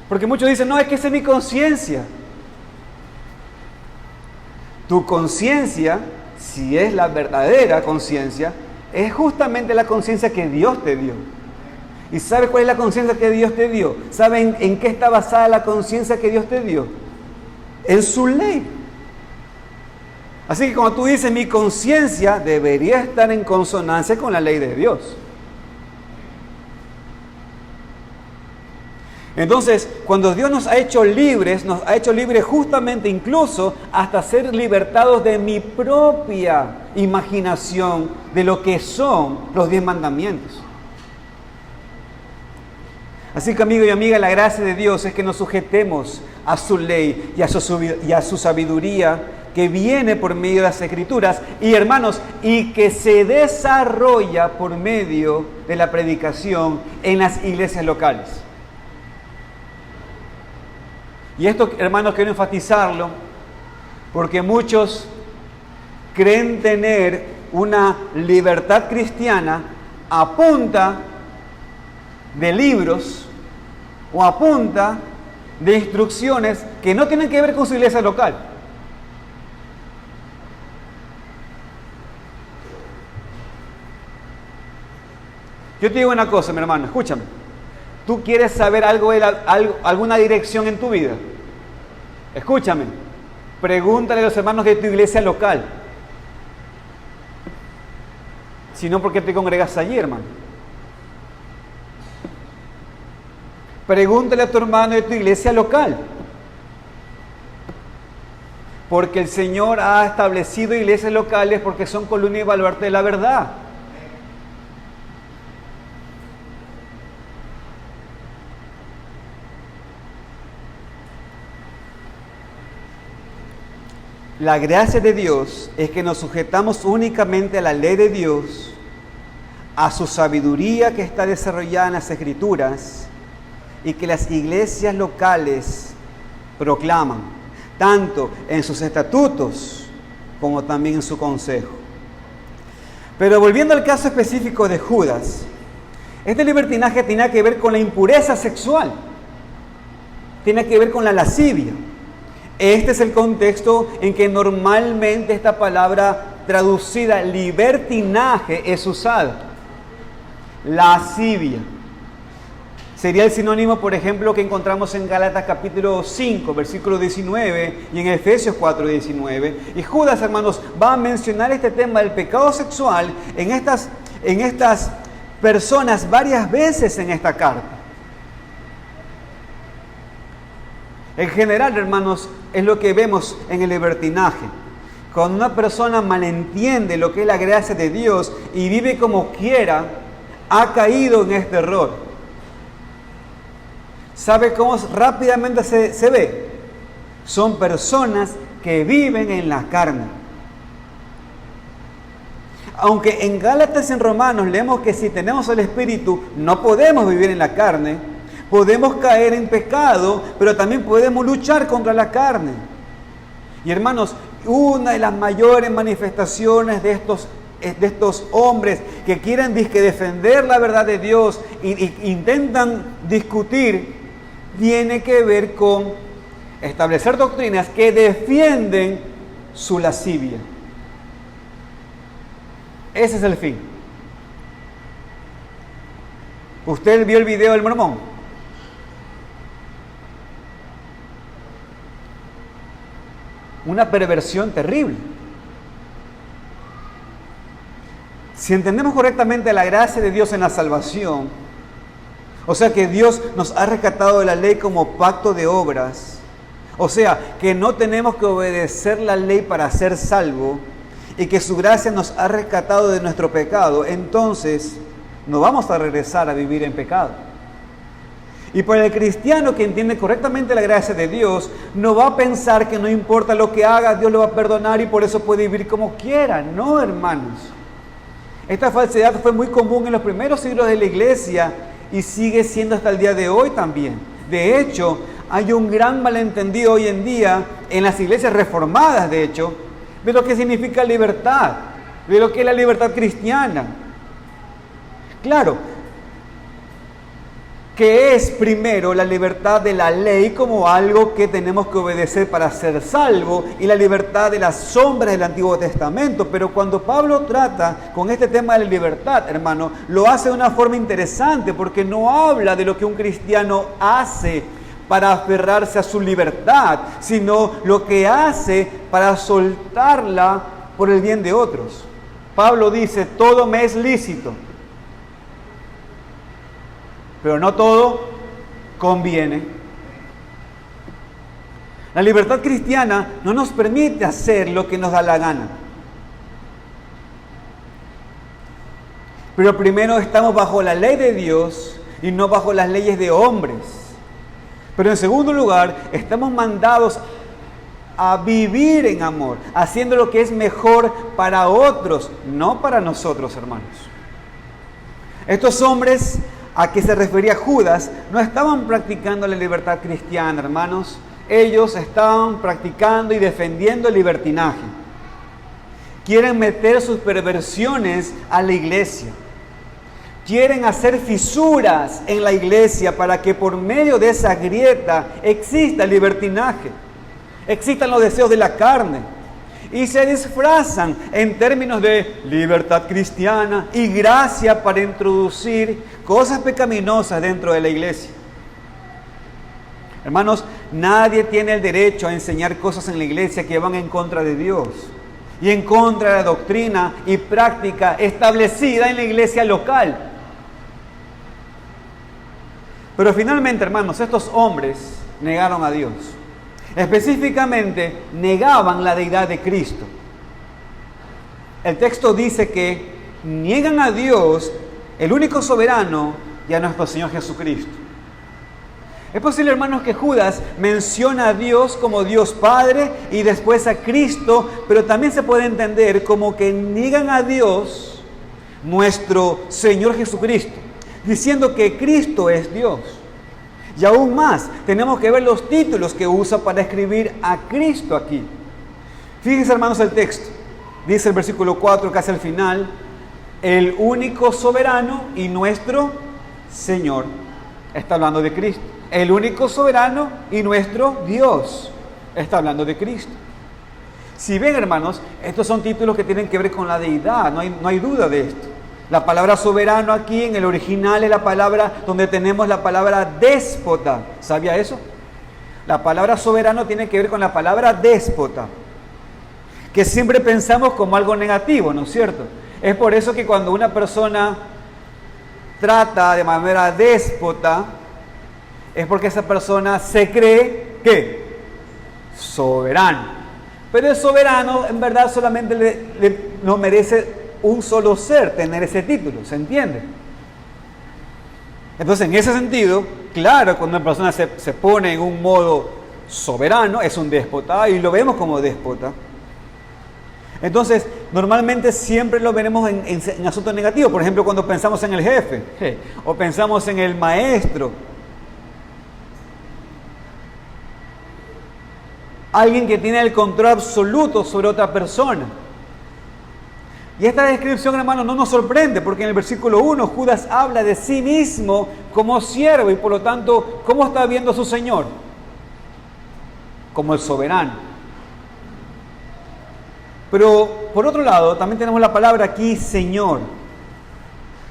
Porque muchos dicen, no, es que esa es mi conciencia. Tu conciencia, si es la verdadera conciencia, es justamente la conciencia que Dios te dio. ¿Y sabes cuál es la conciencia que Dios te dio? ¿Saben en qué está basada la conciencia que Dios te dio? En su ley. Así que cuando tú dices mi conciencia, debería estar en consonancia con la ley de Dios. Entonces, cuando Dios nos ha hecho libres justamente incluso hasta ser libertados de mi propia imaginación de lo que son los 10 mandamientos. Así que, amigo y amiga, la gracia de Dios es que nos sujetemos a su ley y a su sabiduría que viene por medio de las Escrituras y, hermanos, y que se desarrolla por medio de la predicación en las iglesias locales. Y esto, hermanos, quiero enfatizarlo porque muchos creen tener una libertad cristiana a punta de libros o a punta de instrucciones que no tienen que ver con su iglesia local. Yo te digo una cosa, mi hermano, escúchame. ¿Tú quieres saber alguna dirección en tu vida? Escúchame. Pregúntale a los hermanos de tu iglesia local. Si no, ¿por qué te congregas allí, hermano? Pregúntale a tu hermano de tu iglesia local. Porque el Señor ha establecido iglesias locales porque son columna y baluarte de la verdad. La gracia de Dios es que nos sujetamos únicamente a la ley de Dios, a su sabiduría que está desarrollada en las Escrituras y que las iglesias locales proclaman, tanto en sus estatutos como también en su consejo. Pero volviendo al caso específico de Judas, este libertinaje tenía que ver con la impureza sexual, tiene que ver con la lascivia. Este es el contexto en que normalmente esta palabra traducida libertinaje es usada. Lascivia. Sería el sinónimo, por ejemplo, que encontramos en Gálatas capítulo 5, versículo 19 y en Efesios 4, 19. Y Judas, hermanos, va a mencionar este tema del pecado sexual en estas personas varias veces en esta carta. En general, hermanos, es lo que vemos en el libertinaje. Cuando una persona malentiende lo que es la gracia de Dios y vive como quiera, ha caído en este error. ¿Sabe cómo rápidamente se ve? Son personas que viven en la carne. Aunque en Gálatas y en Romanos leemos que si tenemos el Espíritu no podemos vivir en la carne, podemos caer en pecado, pero también podemos luchar contra la carne. Y hermanos, una de las mayores manifestaciones de estos hombres que quieren defender la verdad de Dios e intentan discutir, tiene que ver con establecer doctrinas que defienden su lascivia. Ese es el fin. ¿Usted vio el video del mormón? Una perversión terrible. Si entendemos correctamente la gracia de Dios en la salvación, o sea que Dios nos ha rescatado de la ley como pacto de obras, o sea que no tenemos que obedecer la ley para ser salvo y que su gracia nos ha rescatado de nuestro pecado, entonces no vamos a regresar a vivir en pecado. Y para el cristiano que entiende correctamente la gracia de Dios, no va a pensar que no importa lo que haga, Dios lo va a perdonar y por eso puede vivir como quiera. No, hermanos. Esta falsedad fue muy común en los primeros siglos de la iglesia y sigue siendo hasta el día de hoy también. De hecho, hay un gran malentendido hoy en día en las iglesias reformadas, de hecho, de lo que significa libertad, de lo que es la libertad cristiana. Claro, que es primero la libertad de la ley como algo que tenemos que obedecer para ser salvo y la libertad de las sombras del Antiguo Testamento. Pero cuando Pablo trata con este tema de la libertad, hermano, lo hace de una forma interesante porque no habla de lo que un cristiano hace para aferrarse a su libertad, sino lo que hace para soltarla por el bien de otros. Pablo dice, todo me es lícito, pero no todo conviene. La libertad cristiana no nos permite hacer lo que nos da la gana. Pero primero estamos bajo la ley de Dios y no bajo las leyes de hombres. Pero en segundo lugar, estamos mandados a vivir en amor, haciendo lo que es mejor para otros, no para nosotros, hermanos. Estos hombres a que se refería Judas no estaban practicando la libertad cristiana, hermanos. ellos estaban practicando y defendiendo el libertinaje. Quieren meter sus perversiones a la iglesia. Quieren hacer fisuras en la iglesia para que por medio de esa grieta exista el libertinaje, existan los deseos de la carne. Y se disfrazan en términos de libertad cristiana y gracia para introducir cosas pecaminosas dentro de la iglesia. Hermanos, nadie tiene el derecho a enseñar cosas en la iglesia que van en contra de Dios y en contra de la doctrina y práctica establecida en la iglesia local. Pero finalmente, hermanos, estos hombres negaron a Dios. Específicamente, negaban la deidad de Cristo. El texto dice que niegan a Dios, el único soberano, y a nuestro Señor Jesucristo. Es posible, hermanos, que Judas menciona a Dios como Dios Padre y después a Cristo, pero también se puede entender como que niegan a Dios, nuestro Señor Jesucristo, diciendo que Cristo es Dios. Y aún más, tenemos que ver los títulos que usa para escribir a Cristo aquí. Fíjense, hermanos, el texto. Dice el versículo 4, casi al final, el único soberano y nuestro Señor. Está hablando de Cristo. El único soberano y nuestro Dios. Está hablando de Cristo. Si ven, hermanos, estos son títulos que tienen que ver con la deidad. No hay duda de esto. La palabra soberano aquí en el original es la palabra donde tenemos la palabra déspota. ¿Sabía eso? La palabra soberano tiene que ver con la palabra déspota, que siempre pensamos como algo negativo, ¿no es cierto? Es por eso que cuando una persona trata de manera déspota, es porque esa persona se cree, ¿qué? Soberano. Pero el soberano en verdad solamente no merece un solo ser tener ese título, ¿se entiende? Entonces, en ese sentido, claro, cuando una persona se pone en un modo soberano, es un déspota y lo vemos como déspota. Entonces, normalmente siempre lo veremos en asuntos negativos. Por ejemplo, cuando pensamos en el jefe o pensamos en el maestro. Alguien que tiene el control absoluto sobre otra persona. Y esta descripción, hermano, no nos sorprende, porque en el versículo 1 Judas habla de sí mismo como siervo y por lo tanto, ¿cómo está viendo a su Señor? Como el soberano. Pero por otro lado, también tenemos la palabra aquí, Señor,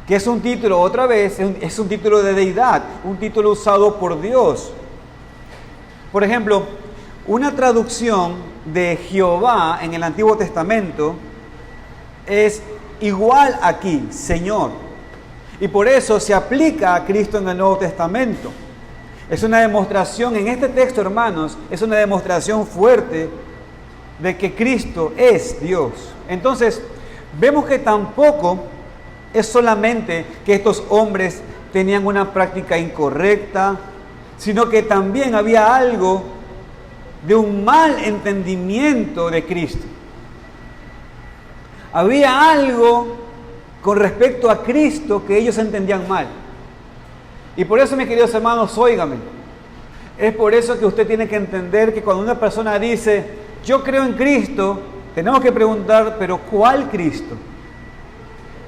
que es un título, otra vez, es un título de deidad, un título usado por Dios. Por ejemplo, una traducción de Jehová en el Antiguo Testamento es igual aquí, Señor. Y por eso se aplica a Cristo en el Nuevo Testamento. Es una demostración, en este texto, hermanos, es una demostración fuerte de que Cristo es Dios. Entonces, vemos que tampoco es solamente que estos hombres tenían una práctica incorrecta, sino que también había algo de un mal entendimiento de Cristo. Había algo con respecto a Cristo que ellos entendían mal. Y por eso, mis queridos hermanos, óigame, es por eso que usted tiene que entender que cuando una persona dice, yo creo en Cristo, tenemos que preguntar, pero ¿cuál Cristo?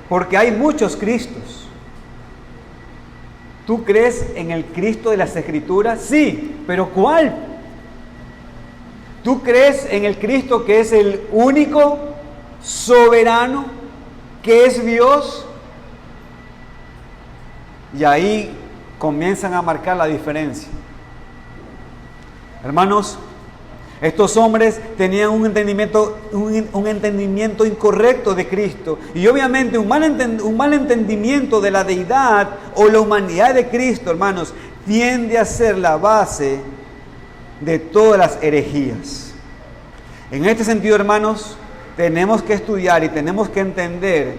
Porque hay muchos Cristos. ¿Tú crees en el Cristo de las Escrituras? Sí, pero ¿cuál? ¿Tú crees en el Cristo que es el único soberano, que es Dios? Y ahí comienzan a marcar la diferencia. Hermanos, estos hombres tenían un entendimiento incorrecto de Cristo. Y obviamente un mal entendimiento de la deidad o la humanidad de Cristo, hermanos, tiende a ser la base de todas las herejías. En este sentido, hermanos, tenemos que estudiar y tenemos que entender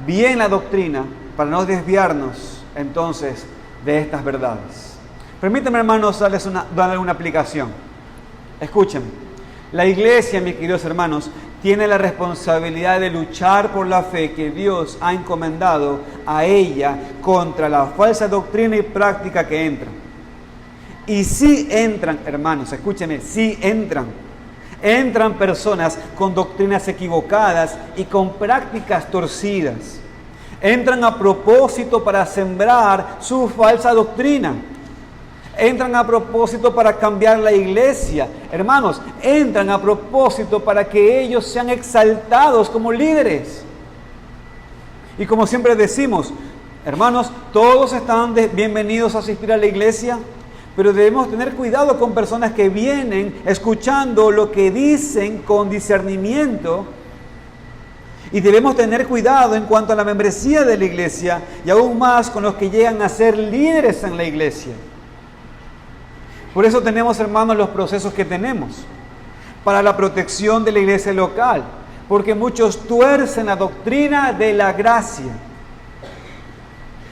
bien la doctrina para no desviarnos entonces de estas verdades. Permítanme, hermanos, darles una aplicación. Escuchen, la iglesia, mis queridos hermanos, tiene la responsabilidad de luchar por la fe que Dios ha encomendado a ella contra la falsa doctrina y práctica que entra. Y sí entran, hermanos, escúcheme, sí entran. Entran personas con doctrinas equivocadas y con prácticas torcidas. Entran a propósito para sembrar su falsa doctrina. Entran a propósito para cambiar la iglesia. Hermanos, entran a propósito para que ellos sean exaltados como líderes. Y como siempre decimos, hermanos, todos están bienvenidos a asistir a la iglesia, pero debemos tener cuidado con personas que vienen escuchando lo que dicen con discernimiento. Y debemos tener cuidado en cuanto a la membresía de la iglesia y aún más con los que llegan a ser líderes en la iglesia. Por eso tenemos, hermanos, los procesos que tenemos para la protección de la iglesia local, porque muchos tuercen la doctrina de la gracia.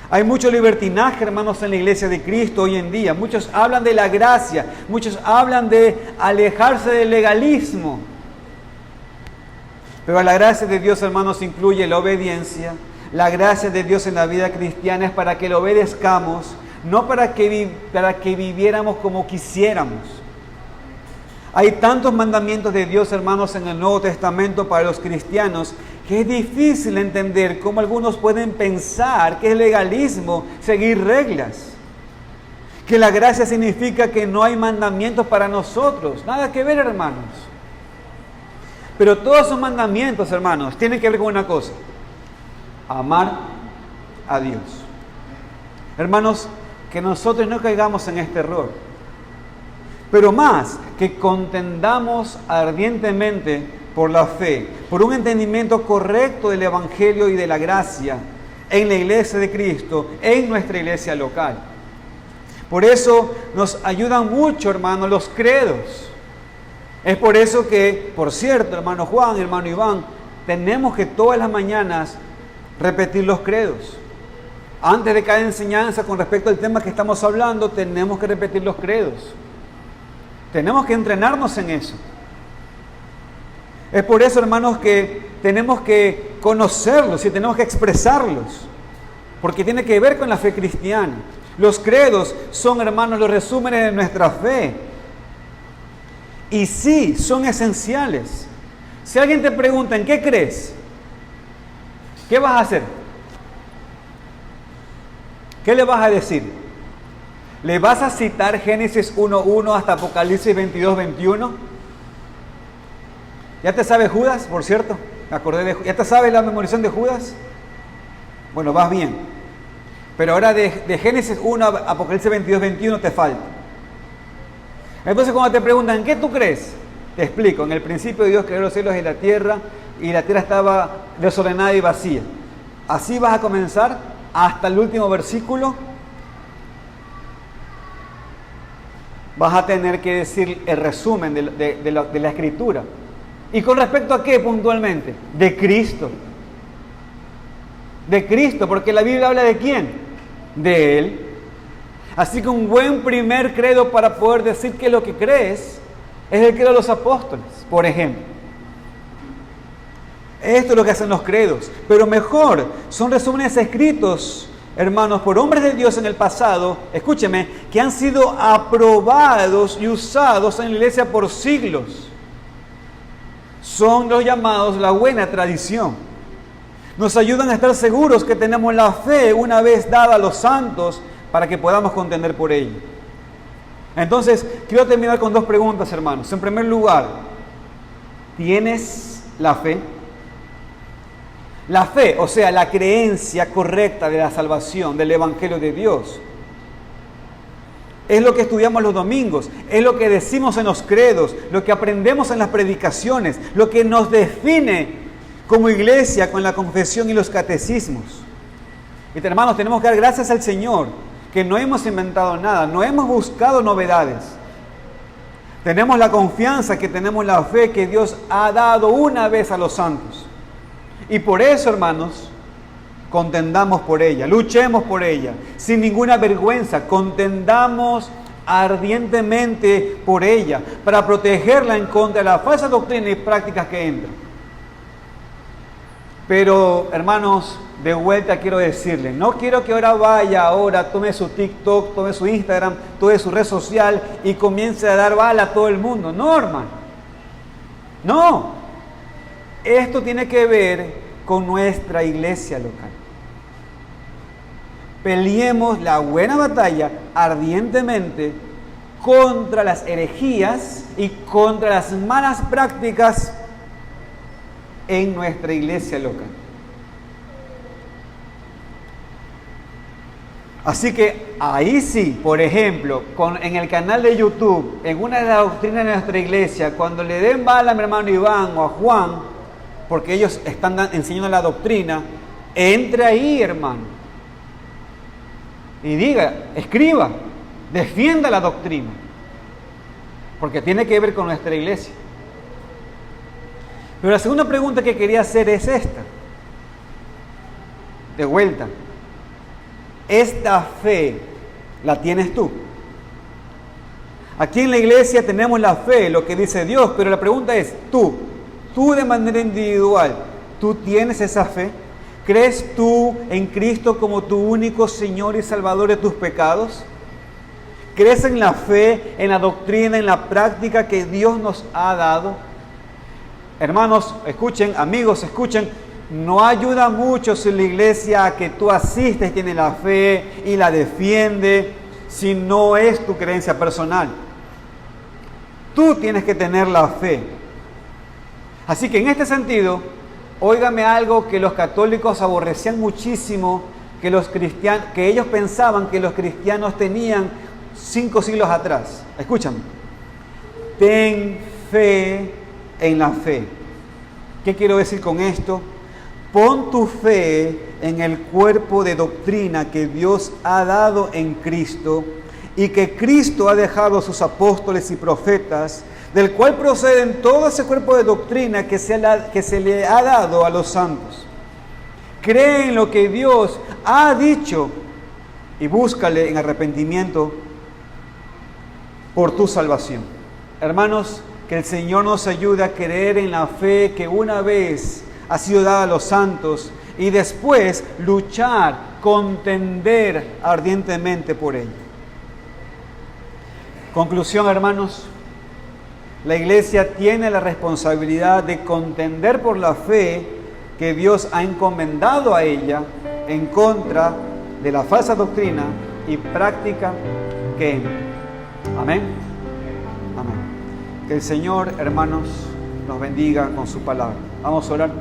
Hay mucho libertinaje, hermanos, en la iglesia de Cristo hoy en día. Muchos hablan de la gracia, muchos hablan de alejarse del legalismo. Pero la gracia de Dios, hermanos, incluye la obediencia. La gracia de Dios en la vida cristiana es para que lo obedezcamos, no para que viviéramos como quisiéramos. Hay tantos mandamientos de Dios, hermanos, en el Nuevo Testamento para los cristianos, que es difícil entender cómo algunos pueden pensar que es legalismo seguir reglas. Que la gracia significa que no hay mandamientos para nosotros. Nada que ver, hermanos. Pero todos esos mandamientos, hermanos, tienen que ver con una cosa: amar a Dios. Hermanos, que nosotros no caigamos en este error. Pero más, que contendamos ardientemente por la fe, por un entendimiento correcto del Evangelio y de la gracia en la iglesia de Cristo, en nuestra iglesia local. Por eso nos ayudan mucho, hermanos, los credos. Es por eso que, por cierto, hermano Juan, hermano Iván, tenemos que todas las mañanas repetir los credos. Antes de cada enseñanza con respecto al tema que estamos hablando, tenemos que repetir los credos. Tenemos que entrenarnos en eso. Es por eso, hermanos, que tenemos que conocerlos y tenemos que expresarlos, porque tiene que ver con la fe cristiana. Los credos son, hermanos, los resúmenes de nuestra fe. Y sí, son esenciales. Si alguien te pregunta, ¿en qué crees? ¿Qué vas a hacer? ¿Qué le vas a decir? ¿Le vas a citar Génesis 1:1 hasta Apocalipsis 22:21? ¿Ya te sabes Judas, por cierto? Me acordé de, ¿ya te sabes la memorización de Judas? Bueno, vas bien. Pero ahora de Génesis 1 a Apocalipsis 22:21 te falta. Entonces cuando te preguntan, ¿en qué tú crees? Te explico. En el principio Dios creó los cielos y la tierra estaba desordenada y vacía. Así vas a comenzar hasta el último versículo. Vas a tener que decir el resumen de la Escritura. ¿Y con respecto a qué puntualmente? De Cristo. De Cristo, porque la Biblia habla de ¿quién? De Él. Así que un buen primer credo para poder decir que lo que crees es el credo de los apóstoles, por ejemplo. Esto es lo que hacen los credos. Pero mejor, son resúmenes escritos, hermanos, por hombres de Dios en el pasado, escúcheme, que han sido aprobados y usados en la iglesia por siglos. Son los llamados la buena tradición. Nos ayudan a estar seguros que tenemos la fe una vez dada a los santos para que podamos contender por ella. Entonces, quiero terminar con dos preguntas, hermanos. En primer lugar, ¿tienes la fe? La fe, o sea, la creencia correcta de la salvación, del Evangelio de Dios. Es lo que estudiamos los domingos, es lo que decimos en los credos, lo que aprendemos en las predicaciones, lo que nos define como iglesia con la confesión y los catecismos. Y hermanos, tenemos que dar gracias al Señor, que no hemos inventado nada, no hemos buscado novedades. Tenemos la confianza, que tenemos la fe que Dios ha dado una vez a los santos. Y por eso, hermanos, contendamos por ella, luchemos por ella, sin ninguna vergüenza, contendamos ardientemente por ella, para protegerla en contra de la falsa doctrina y prácticas que entran. Pero, hermanos, de vuelta quiero decirles, no quiero que ahora tome su TikTok, tome su Instagram, tome su red social y comience a dar bala a todo el mundo. No, hermano. No. Esto tiene que ver con nuestra iglesia local. Peleemos la buena batalla ardientemente contra las herejías y contra las malas prácticas en nuestra iglesia local. Así que ahí sí, por ejemplo, en el canal de YouTube, en una de las doctrinas de nuestra iglesia, cuando le den bala a mi hermano Iván o a Juan, porque ellos están enseñando la doctrina, entre ahí, hermano, y diga, escriba, defienda la doctrina, porque tiene que ver con nuestra iglesia. Pero la segunda pregunta que quería hacer es esta, de vuelta. ¿Esta fe la tienes tú? Aquí en la iglesia tenemos la fe, lo que dice Dios, pero la pregunta es, tú de manera individual, ¿tú tienes esa fe? ¿Crees tú en Cristo como tu único Señor y Salvador de tus pecados? ¿Crees en la fe, en la doctrina, en la práctica que Dios nos ha dado? Hermanos, escuchen, amigos, escuchen, no ayuda mucho si la iglesia a que tú asistes tiene la fe y la defiende, si no es tu creencia personal. Tú tienes que tener la fe. Así que en este sentido, óigame algo que los católicos aborrecían muchísimo, que ellos pensaban que los cristianos tenían 5 siglos atrás. Escúchame. Ten fe en la fe. ¿Qué quiero decir con esto? Pon tu fe en el cuerpo de doctrina que Dios ha dado en Cristo y que Cristo ha dejado a sus apóstoles y profetas, del cual proceden todo ese cuerpo de doctrina que se le ha dado a los santos. Cree en lo que Dios ha dicho y búscale en arrepentimiento por tu salvación. Hermanos, que el Señor nos ayude a creer en la fe que una vez ha sido dada a los santos y después luchar, contender ardientemente por ella. Conclusión, hermanos, la iglesia tiene la responsabilidad de contender por la fe que Dios ha encomendado a ella en contra de la falsa doctrina y práctica que entra. Amén. Amén. Que el Señor, hermanos, nos bendiga con su palabra. Vamos a orar.